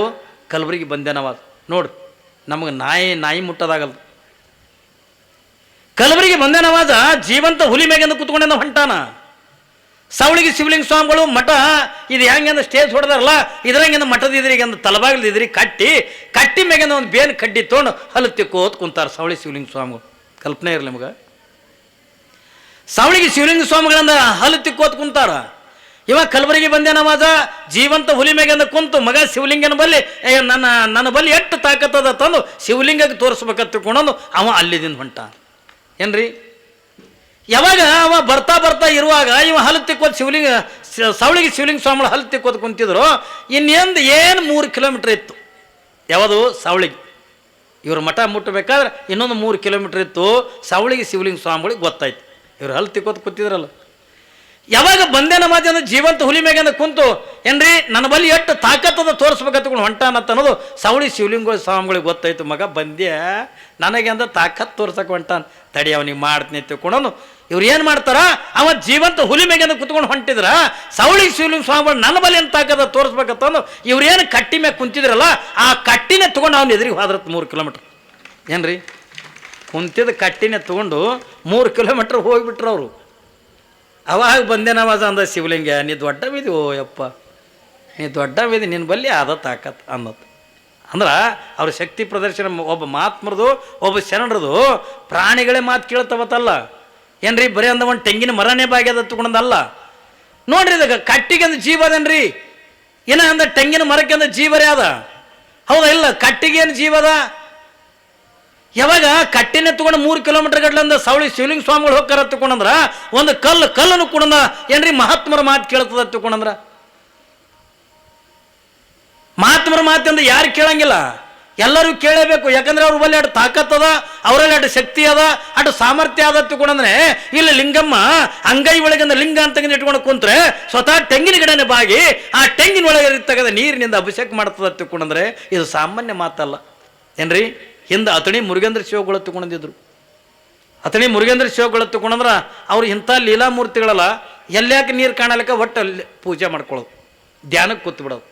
ಕಲಬುರಗಿ ಬಂದೇ ನವಾಜ್. ನೋಡ್ರಿ, ನಮಗೆ ನಾಯಿ ಮುಟ್ಟೋದಾಗಲ್ಲ. ಕಲಬುರಗಿ ಬಂದೇ ನವಾಜ ಜೀವಂತ ಹುಲಿ ಮ್ಯಾಗಿಂದ ಕುತ್ಕೊಂಡ ಹೊಂಟಾನ. ಸವಳಿಗೆ ಶಿವಲಿಂಗ ಸ್ವಾಮಿಗಳು ಮಠ ಇದು ಹೆಂಗಂದ್ರೆ ಸ್ಟೇಜ್ ಹೊಡೆದಾರಲ್ಲ, ಇದ್ರಂಗಿಂದ ಮಠದ ಇದ್ರಿಗಂದ ತಲಬಾಗಿಲು ಇದ್ರಿ ಕಟ್ಟಿ ಮ್ಯಾಗಿಂದ ಒಂದು ಬೇನ್ ಕಡ್ಡಿ ತೊಗೊಂಡು ಹಲ್ಲು ತಿಕ್ಕೋತ್ ಕುಂತಾರ ಸವಳಿ ಶಿವಲಿಂಗ ಸ್ವಾಮಿಗಳು. ಕಲ್ಪನೆ ಇರಲಿ ನಿಮ್ಗೆ. ಸವಳಿಗೆ ಶಿವಲಿಂಗ ಸ್ವಾಮಿಗಳಿಂದ ಹಲ್ಲು ತಿಕ್ಕೋತ್ ಕುಂತಾರ. ಇವಾಗ ಕಲಬುರಗಿ ಬಂದೇ ನವಾಜ ಜೀವಂತ ಹುಲಿ ಮ್ಯಾಗಿಂದ ಕುಂತು ಮಗ ಶಿವಲಿಂಗನ ಬಲ್ಲಿ ನನ್ನ ಬಲ್ಲಿ ಎಷ್ಟು ತಾಕತ್ತದ ತಂದು ಶಿವಲಿಂಗಕ್ಕೆ ತೋರಿಸ್ಬೇಕಂತ ತಿಳ್ಕೊಂಡು ಅವ ಅಲ್ಲಿದಿಂದ ಹೊಂಟ. ಏನ್ರಿ? ಯಾವಾಗ ಅವ ಬರ್ತಾ ಇರುವಾಗ ಇವ ಹಲ್ಲು ತಿಕ್ಕೋದು ಸವಳಿಗೆ ಶಿವಲಿಂಗ ಸ್ವಾಮಿಗಳು ಹಲ್ಲು ತಿಕ್ಕೋದು ಕುಂತಿದ್ರು. ಏನು 3 ಕಿಲೋಮೀಟ್ರ್ ಇತ್ತು. ಯಾವುದು? ಸವಳಿಗೆ. ಇವ್ರ ಮಠ ಮುಟ್ಟಬೇಕಾದ್ರೆ ಇನ್ನೊಂದು 3 ಕಿಲೋಮೀಟ್ರ್ ಇತ್ತು. ಸವಳಿಗೆ ಶಿವಲಿಂಗ ಸ್ವಾಮಿಗಳಿಗೆ ಗೊತ್ತಾಯ್ತು ಇವ್ರು ಹಲ್ಲು ತಿಕ್ಕೋದು ಕೂತಿದ್ರಲ್ಲ. ಯಾವಾಗ ಬಂದೇ ನಮಾಜ್ ಅಂದ್ರೆ ಜೀವಂತ ಹುಲಿ ಮ್ಯಾಗಿಂದ ಕುಂತು ಏನ್ರಿ ನನ್ನ ಬಲ್ಲಿ ಎಷ್ಟು ತಾಕತ್ತದ ತೋರಿಸ್ಬೇಕಂತಕೊಂಡು ಹೊಂಟಾನಂತ ಅನ್ನೋದು ಸವಳಿ ಶಿವಲಿಂಗ ಸ್ವಾಮಿಗಳಿಗೆ ಗೊತ್ತಾಯ್ತು. ಮಗ ಬಂದ್ಯ ನನಗೆ ಅಂದ್ರೆ ತಾಕತ್ ತೋರ್ಸಕ್ಕೆ ಹೊಂಟಾನ, ತಡಿ ಅವನಿಗೆ ಮಾಡ್ತೀನಿ ತಿಳ್ಕೊಂಡು ಇವ್ರು ಏನು ಮಾಡ್ತಾರ? ಅವ ಜೀವಂತ ಹುಲಿ ಮ್ಯಾಗಿಂದ ಕುತ್ಕೊಂಡು ಹೊಂಟಿದ್ರ. ಸವಳಿ ಶಿವಲಿಂಗ ಸ್ವಾಮಿಗಳು ನನ್ನ ಬಲ್ಲಿ ಏನು ತಾಕತ್ತ ತೋರಿಸ್ಬೇಕಂತಂದು ಇವ್ರೇನು ಕಟ್ಟಿ ಮ್ಯಾಗ ಕುಂತಿದ್ರಲ್ಲ, ಆ ಕಟ್ಟಿನೇ ತೊಗೊಂಡು ಅವ್ನು ಎದುರಿಗೆ ಹೋದ್ರತ್ 3 ಕಿಲೋಮೀಟ್ರ್. ಏನ್ರಿ? ಕುಂತಿದ್ದ ಕಟ್ಟಿನೇ ತೊಗೊಂಡು 3 ಕಿಲೋಮೀಟ್ರ್ ಹೋಗಿಬಿಟ್ರು ಅವರು. ಅವಾಗ ಬಂದೇನವಾಜ ಅಂದ ಶಿವಲಿಂಗ, ನೀ ದೊಡ್ಡವಿದಿ, ಓ ಯಪ್ಪ ನೀ ದೊಡ್ಡವಿದಿ, ನಿನ್ನ ಬಲ್ಲಿ ಆದ ತಾಕತ್ ಅನ್ನೋದು. ಅಂದ್ರೆ ಅವ್ರ ಶಕ್ತಿ ಪ್ರದರ್ಶನ. ಒಬ್ಬ ಮಹಾತ್ಮರದು ಒಬ್ಬ ಶರಣರದು ಪ್ರಾಣಿಗಳೇ ಮಾತು ಕೇಳ್ತವತ್ತಲ್ಲ ಏನ್ರಿ, ಬರೀ ಅಂದ ಒಂದು ತೆಂಗಿನ ಮರನೇ ಭಾಗ್ಯದ ತಗೊಂಡಲ್ಲ ನೋಡ್ರಿ. ಇದಾಗ ಕಟ್ಟಿಗೆ ಅಂದ ಜೀವ ಅದೇನ್ರಿ, ಏನ ಅಂದ ತೆಂಗಿನ ಮರಕ್ಕೆ ಅಂದ ಜೀವರೇ ಅದ, ಹೌದಾ ಇಲ್ಲ? ಕಟ್ಟಿಗೆ ಏನು ಜೀವ ಅದ? ಯಾವಾಗ ಕಟ್ಟಿನ ತಗೊಂಡು 3 ಕಿಲೋಮೀಟರ್ ಗಡ್ಲಂದ ಸವಳಿ ಶಿವಲಿಂಗ ಸ್ವಾಮಿಗಳು ಹೋಗ್ತಾರ ತಗೊಂಡಂದ್ರ ಒಂದು ಕಲ್ಲನ್ನು ಕೂಡ ಏನ್ರಿ ಮಹಾತ್ಮರ ಮಾತು ಕೇಳ್ತದ ತಗೊಂಡಂದ್ರ. ಮಹಾತ್ಮರ ಮಾತಿಂದ ಯಾರು ಕೇಳಂಗಿಲ್ಲ, ಎಲ್ಲರೂ ಕೇಳಬೇಕು. ಯಾಕಂದ್ರೆ ಅವ್ರ ಬಲ್ಲಿ ಅಷ್ಟು ತಾಕತ್ತದ, ಅವರಲ್ಲಿ ಅಷ್ಟು ಶಕ್ತಿ ಅದ, ಅಷ್ಟು ಸಾಮರ್ಥ್ಯ ಅದ ತಗೊಂಡಂದ್ರೆ. ಇಲ್ಲಿ ಲಿಂಗಮ್ಮ ಅಂಗೈ ಒಳಗಿಂದ ಲಿಂಗ ಅಂತ ಇಟ್ಕೊಂಡು ಕುಂತ್ರೆ ಸ್ವತಃ ತೆಂಗಿನ ಗಿಡನೇ ಬಾಗಿ ಆ ತೆಂಗಿನ ಒಳಗೆ ತೆಗೆದ ನೀರಿನಿಂದ ಅಭಿಷೇಕ ಮಾಡ್ತದ ತಗೊಂಡಂದ್ರೆ ಇದು ಸಾಮಾನ್ಯ ಮಾತಲ್ಲ ಏನ್ರಿ. ಹಿಂದೆ ಅತಣಿ ಮುರುಗೇಂದ್ರ ಶಿವಗಳು ತಗೊಂಡಿದ್ರು. ಅತಣಿ ಮುರುಗೇಂದ್ರ ಶಿವಗಳು ತಗೊಂಡ್ರ ಅವ್ರು ಇಂಥ ಲೀಲಾಮೂರ್ತಿಗಳಲ್ಲ, ಎಲ್ಲ್ಯಾಕೆ ನೀರು ಕಾಣಲಿಕ್ಕೆ ಒಟ್ಟು ಅಲ್ಲಿ ಪೂಜೆ ಮಾಡ್ಕೊಳ್ಳೋದು, ಧ್ಯಾನಕ್ಕೆ ಕೂತು ಬಿಡೋದು.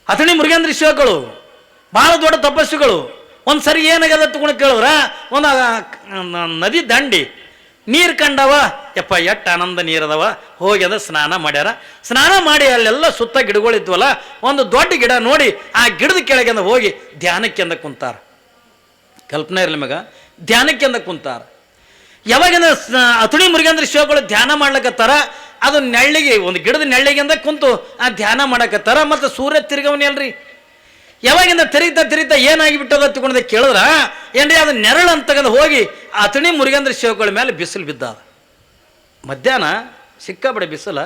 ಅತಣಿ ಮುರುಗೇಂದ್ರ ಶಿವಗಳು ಭಾಳ ದೊಡ್ಡ ತಪಸ್ಸುಗಳು. ಒಂದು ಸರಿ ಏನಾಗ್ಯದ ತಗೊಂಡು ಕೇಳಿದ್ರ, ಒಂದು ನದಿ ದಂಡಿ ನೀರು ಕಂಡವ, ಯಪ್ಪ ಎಷ್ಟು ಆನಂದ ನೀರದವ, ಹೋಗ್ಯದ ಸ್ನಾನ ಮಾಡ್ಯಾರ. ಸ್ನಾನ ಮಾಡಿ ಅಲ್ಲೆಲ್ಲ ಸುತ್ತ ಗಿಡಗಳಿದ್ವಲ್ಲ, ಒಂದು ದೊಡ್ಡ ಗಿಡ ನೋಡಿ ಆ ಗಿಡದ ಕೆಳಗೆ ಹೋಗಿ ಧ್ಯಾನಕ್ಕೆ ಅಂದ ಕುಂತಾರ. ಕಲ್ಪನೆ ಇರಲಿ ಮಗ, ಧ್ಯಾನಕ್ಕೆ ಅಂದ ಕುಂತಾರ. ಯಾವಾಗಿಂದ ಅತಣಿ ಮುರುಗೇಂದ್ರ ಶಿವಗಳು ಧ್ಯಾನ ಮಾಡ್ಲಕತ್ತಾರ, ಅದು ನೆಳ್ಳಿಗೆ ಒಂದು ಗಿಡದ ನೆಳ್ಳಿಗೆಂದ ಕುಂತು ಆ ಧ್ಯಾನ ಮಾಡಕತ್ತಾರ. ಮತ್ತು ಸೂರ್ಯ ತಿರುಗವನಿ ಅಲ್ರಿ, ಯಾವಾಗಿಂದ ತಿರುಗ್ತಾ ಏನಾಗಿಬಿಟ್ಟದ ತಗೊಂಡ ಕೇಳಿದ್ರ ಏನ್ರಿ, ಅದು ನೆರಳು ಅಂತಗಂದು ಹೋಗಿ ಅತಣಿ ಮುರುಗೇಂದ್ರ ಶಿವಗಳ ಮೇಲೆ ಬಿಸಿಲು ಬಿದ್ದ. ಮಧ್ಯಾಹ್ನ ಸಿಕ್ಕಾಬಡೆ ಬಿಸಿಲ,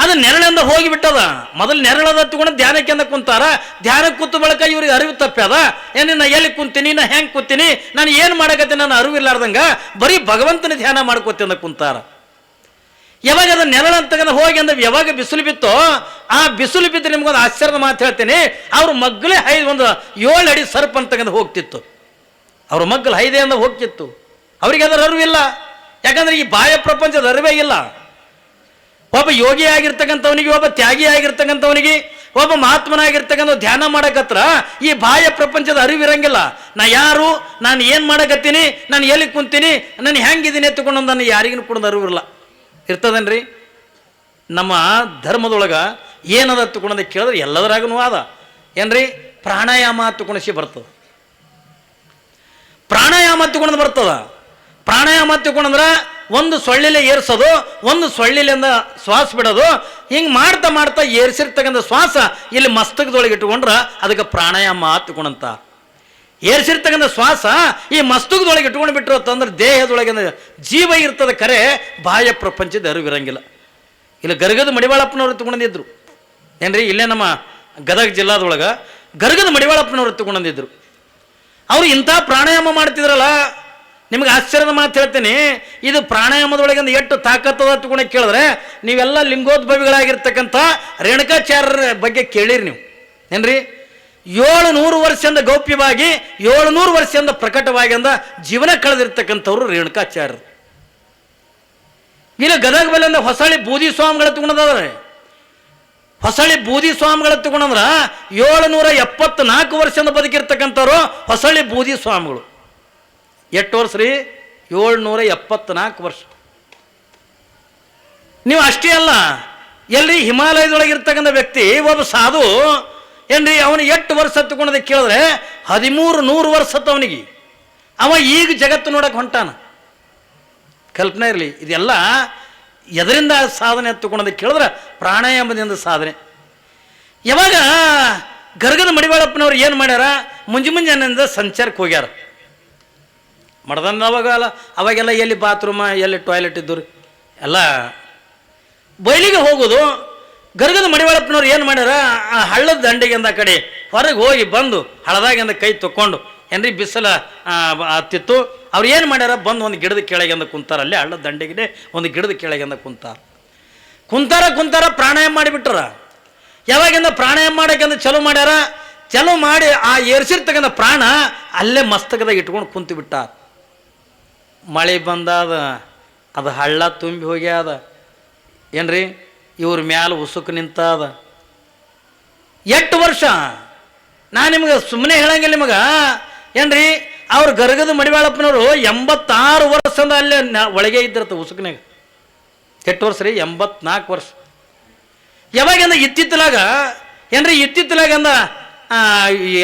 ಅದು ನೆರಳಿಂದ ಹೋಗಿಬಿಟ್ಟದ. ಮೊದಲು ನೆರಳದ ತಗೊಂಡು ಧ್ಯಾನಕ್ಕೆ ಅಂದ ಕುಂತಾರ. ಧ್ಯಾನಕ್ಕೆ ಕೂತು ಬಳಕ ಇವ್ರಿಗೆ ಅರಿವು ತಪ್ಪ್ಯದ. ಏನೇ ನಾ ಎಲ್ಲಿ ಕುಂತೀನಿ, ನಾ ಹೆಂಗೆ ಕೂತೀನಿ, ನಾನು ಏನು ಮಾಡಕತ್ತೀನಿ, ನಾನು ಅರಿವಿಲ್ಲಾರ್ದಂಗ ಬರೀ ಭಗವಂತನ ಧ್ಯಾನ ಮಾಡ್ಕೋತಿ ಅಂದ ಕುಂತಾರ. ಯಾವಾಗ ಅದು ನೆರಳಂತಗಂದ ಹೋಗಿ ಅಂದ್ರೆ ಯಾವಾಗ ಬಿಸಿಲು ಬಿತ್ತೋ, ಆ ಬಿಸಿಲು ಬಿದ್ದು ನಿಮ್ಗೊಂದು ಆಶ್ಚರ್ಯದ ಮಾತು ಹೇಳ್ತೀನಿ. ಅವ್ರ ಮಗ್ಗಲೇ ಒಂದು 7 ಅಡಿ ಸರ್ಪ ಅಂತಗಂದು ಹೋಗ್ತಿತ್ತು. ಅವ್ರ ಮಗ್ಗಲು 5 ಅಂದ ಹೋಗ್ತಿತ್ತು. ಅವ್ರಿಗೆ ಅದರ ಅರಿವಿಲ್ಲ, ಯಾಕಂದ್ರೆ ಈ ಬಾಹ್ಯ ಪ್ರಪಂಚದ ಅರಿವೇ ಇಲ್ಲ. ಒಬ್ಬ ಯೋಗಿ ಆಗಿರ್ತಕ್ಕಂಥವನಿಗೆ, ಒಬ್ಬ ತ್ಯಾಗಿ ಆಗಿರ್ತಕ್ಕಂಥವನಿಗೆ, ಒಬ್ಬ ಮಹಾತ್ಮನಾಗಿರ್ತಕ್ಕಂಥ ಧ್ಯಾನ ಮಾಡಕತ್ರ ಈ ಬಾಹ್ಯ ಪ್ರಪಂಚದ ಅರಿವಿರಂಗಿಲ್ಲ. ನಾ ಯಾರು, ನಾನು ಏನು ಮಾಡಕತ್ತೀನಿ, ನಾನು ಎಲ್ಲಿ ಕುಂತೀನಿ, ನಾನು ಹೆಂಗಿದ್ದೀನಿ ಎತ್ತುಕೊಂಡು ನಾನು ಯಾರಿಗೂ ಕೂಡ ಅರಿವಿರಲ್ಲ. ಇರ್ತದೇನ್ರಿ? ನಮ್ಮ ಧರ್ಮದೊಳಗೆ ಏನದ ತಗೊಂಡ ಕೇಳಿದ್ರೆ ಎಲ್ಲದರಾಗೂ ಆದ ಏನ್ರಿ, ಪ್ರಾಣಾಯಾಮ ತಗೊಂಡಿಸಿ ಬರ್ತದೆ. ಪ್ರಾಣಾಯಾಮ ತಗೊಂಡು ಬರ್ತದ. ಪ್ರಾಣಾಯಾಮ ತಗೊಂಡ್ರೆ ಒಂದು ಸೊಳ್ಳಿಲೆ ಏರ್ಸೋದು, ಒಂದು ಸೊಳ್ಳಿಲಿಂದ ಶ್ವಾಸ ಬಿಡೋದು. ಹಿಂಗೆ ಮಾಡ್ತಾ ಮಾಡ್ತಾ ಏರ್ಸಿರ್ತಕ್ಕಂಥ ಶ್ವಾಸ ಇಲ್ಲಿ ಮಸ್ತಕದೊಳಗೆ ಇಟ್ಕೊಂಡ್ರೆ ಅದಕ್ಕೆ ಪ್ರಾಣಾಯಾಮ ತಗೊಂಡಂತ. ಏರ್ಸಿರ್ತಕ್ಕಂಥ ಶ್ವಾಸ ಈ ಮಸ್ತಕದೊಳಗೆ ಇಟ್ಕೊಂಡು ಬಿಟ್ಟರು ಅಂತಂದ್ರೆ ದೇಹದೊಳಗೆ ಜೀವ ಇರ್ತದೆ, ಕರೆ ಬಾಹ್ಯ ಪ್ರಪಂಚದ ಅರಿವಿರಂಗಿಲ್ಲ. ಇಲ್ಲಿ ಗರ್ಗದ ಮಡಿವಾಳಪ್ಪನವರು ತಗೊಂಡಿದ್ರು ಏನ್ರಿ, ಇಲ್ಲೇ ನಮ್ಮ ಗದಗ ಜಿಲ್ಲಾದೊಳಗೆ ಗರ್ಗದ ಮಡಿವಾಳಪ್ಪನವರು ತಗೊಂಡಿದ್ರು. ಅವರು ಇಂಥ ಪ್ರಾಣಾಯಾಮ ಮಾಡ್ತಿದ್ರಲ್ಲ, ನಿಮ್ಗೆ ಆಶ್ಚರ್ಯದ ಮಾತು ಹೇಳ್ತೀನಿ. ಇದು ಪ್ರಾಣಾಯಾಮದೊಳಗೆ ಎಷ್ಟು ತಾಕತ್ತದ ತಗೊಂಡು ಕೇಳಿದ್ರೆ, ನೀವೆಲ್ಲ ಲಿಂಗೋದ್ಭವಿಗಳಾಗಿರ್ತಕ್ಕಂಥ ರೇಣುಕಾಚಾರ್ಯರ ಬಗ್ಗೆ ಕೇಳಿರಿ ನೀವು ಏನ್ರಿ. 700 ವರ್ಷದಿಂದ ಗೌಪ್ಯವಾಗಿ 700 ವರ್ಷದಿಂದ ಪ್ರಕಟವಾಗಿ ಅಂದ ಜೀವನ ಕಳೆದಿರ್ತಕ್ಕಂಥವ್ರು ರೇಣುಕಾಚಾರ್ಯರು. ಇಲ್ಲಿ ಗದಗ ಬಲ್ಲಿಂದ ಹೊಸಳ್ಳಿ ಬೂದಿ ಸ್ವಾಮಿಗಳ ತಗೊಂಡದಾದ್ರೆ, ಹೊಸಳ್ಳಿ ಬೂದಿ ಸ್ವಾಮಿಗಳ ತಗೊಂಡ್ರ 774 ವರ್ಷದಿಂದ ಬದುಕಿರ್ತಕ್ಕಂಥವ್ರು ಹೊಸಳ್ಳಿ ಬೂದಿ ಸ್ವಾಮಿಗಳು. ಎಷ್ಟು ವರ್ಷ ರೀ? 774 ವರ್ಷ. ನೀವು ಅಷ್ಟೇ ಅಲ್ಲ, ಎಲ್ರಿ ಹಿಮಾಲಯದೊಳಗಿರ್ತಕ್ಕಂಥ ವ್ಯಕ್ತಿ ಒಬ್ಬ ಸಾಧು ಏನ್ರಿ, ಅವನು 8 ವರ್ಷ ತಗೊಂಡದ ಕೇಳಿದ್ರೆ 1300 ವರ್ಷ ಅವನಿಗೆ. ಅವ ಈಗ ಜಗತ್ತು ನೋಡಕ್ಕೆ ಹೊಂಟಾನ. ಕಲ್ಪನೆ ಇರಲಿ. ಇದೆಲ್ಲ ಎದರಿಂದ ಸಾಧನೆ ತಗೊಂಡದ ಕೇಳಿದ್ರೆ ಪ್ರಾಣಾಯಾಮದಿಂದ ಸಾಧನೆ. ಯಾವಾಗ ಗರ್ಗದ ಮಡಿವಾಳಪ್ಪನವ್ರು ಏನು ಮಾಡ್ಯಾರ, ಮುಂಜಾನೆಯಿಂದ ಸಂಚಾರಕ್ಕೆ ಹೋಗ್ಯಾರ. ಮಡದಂದ ಅವಾಗೆಲ್ಲ ಎಲ್ಲಿ ಬಾತ್ರೂಮ, ಎಲ್ಲಿ ಟಾಯ್ಲೆಟ್ ಇದ್ದು ಎಲ್ಲ ಬಯಲಿಗೆ ಹೋಗೋದು. ಗರ್ಗದ ಮಡಿವಾಳಪ್ಪನವ್ರು ಏನು ಮಾಡ್ಯಾರ, ಆ ಹಳ್ಳದ ದಂಡೆಗಿಂದ ಕಡೆ ಹೊರಗೆ ಹೋಗಿ ಬಂದು ಹಳದಾಗಿಂದ ಕೈ ತಕ್ಕೊಂಡು ಏನ್ರಿ ಬಿಸಿಲ ಹತ್ತಿತ್ತು. ಅವ್ರು ಏನು ಮಾಡ್ಯಾರ, ಬಂದು ಒಂದು ಗಿಡದ ಕೆಳಗಿಂದ ಕುಂತಾರ. ಅಲ್ಲೇ ಹಳ್ಳದ ದಂಡೆಗಿದೆ ಒಂದು ಗಿಡದ ಕೆಳಗಿಂದ ಕುಂತಾರ ಪ್ರಾಣಾಯಾಮ ಮಾಡಿಬಿಟ್ಟಾರ. ಯಾವಾಗಿಂದ ಪ್ರಾಣಾಯಾಮ ಮಾಡೋಕ್ಕಿಂತ ಚಲೋ ಮಾಡ್ಯಾರ. ಚಲೋ ಮಾಡಿ ಆ ಏರ್ಸಿರ್ತಕ್ಕಂಥ ಪ್ರಾಣ ಅಲ್ಲೇ ಮಸ್ತಕದಾಗ ಇಟ್ಕೊಂಡು ಕುಂತು ಬಿಟ್ಟಾರ. ಮಳೆ ಬಂದಾದ, ಅದು ಹಳ್ಳ ತುಂಬಿ ಹೋಗ್ಯಾದ ಏನ್ರಿ, ಇವ್ರ ಮ್ಯಾಲ ಉಸುಕು ನಿಂತಾದ. 8 ವರ್ಷ. ನಾ ನಿಮ್ಗೆ ಸುಮ್ಮನೆ ಹೇಳಂಗಿಲ್ಲ ನಿಮಗೆ ಏನ್ರಿ. ಅವ್ರು ಗರಗದ ಮಡಿವಾಳಪ್ಪನವರು 86 ವರ್ಷದಿಂದ ಅಲ್ಲೇ ಒಳಗೆ ಇದ್ದಿರತ್ತ ಉಸುಕ್ನಾಗ. ಎಷ್ಟು ವರ್ಷ ರೀ? 84 ವರ್ಷ. ಯಾವಾಗಿಂದ ಇತ್ತಿತ್ತಲಾಗ ಏನ್ರಿ ಇತ್ತಿತ್ತಲಾಗ ಅಂದ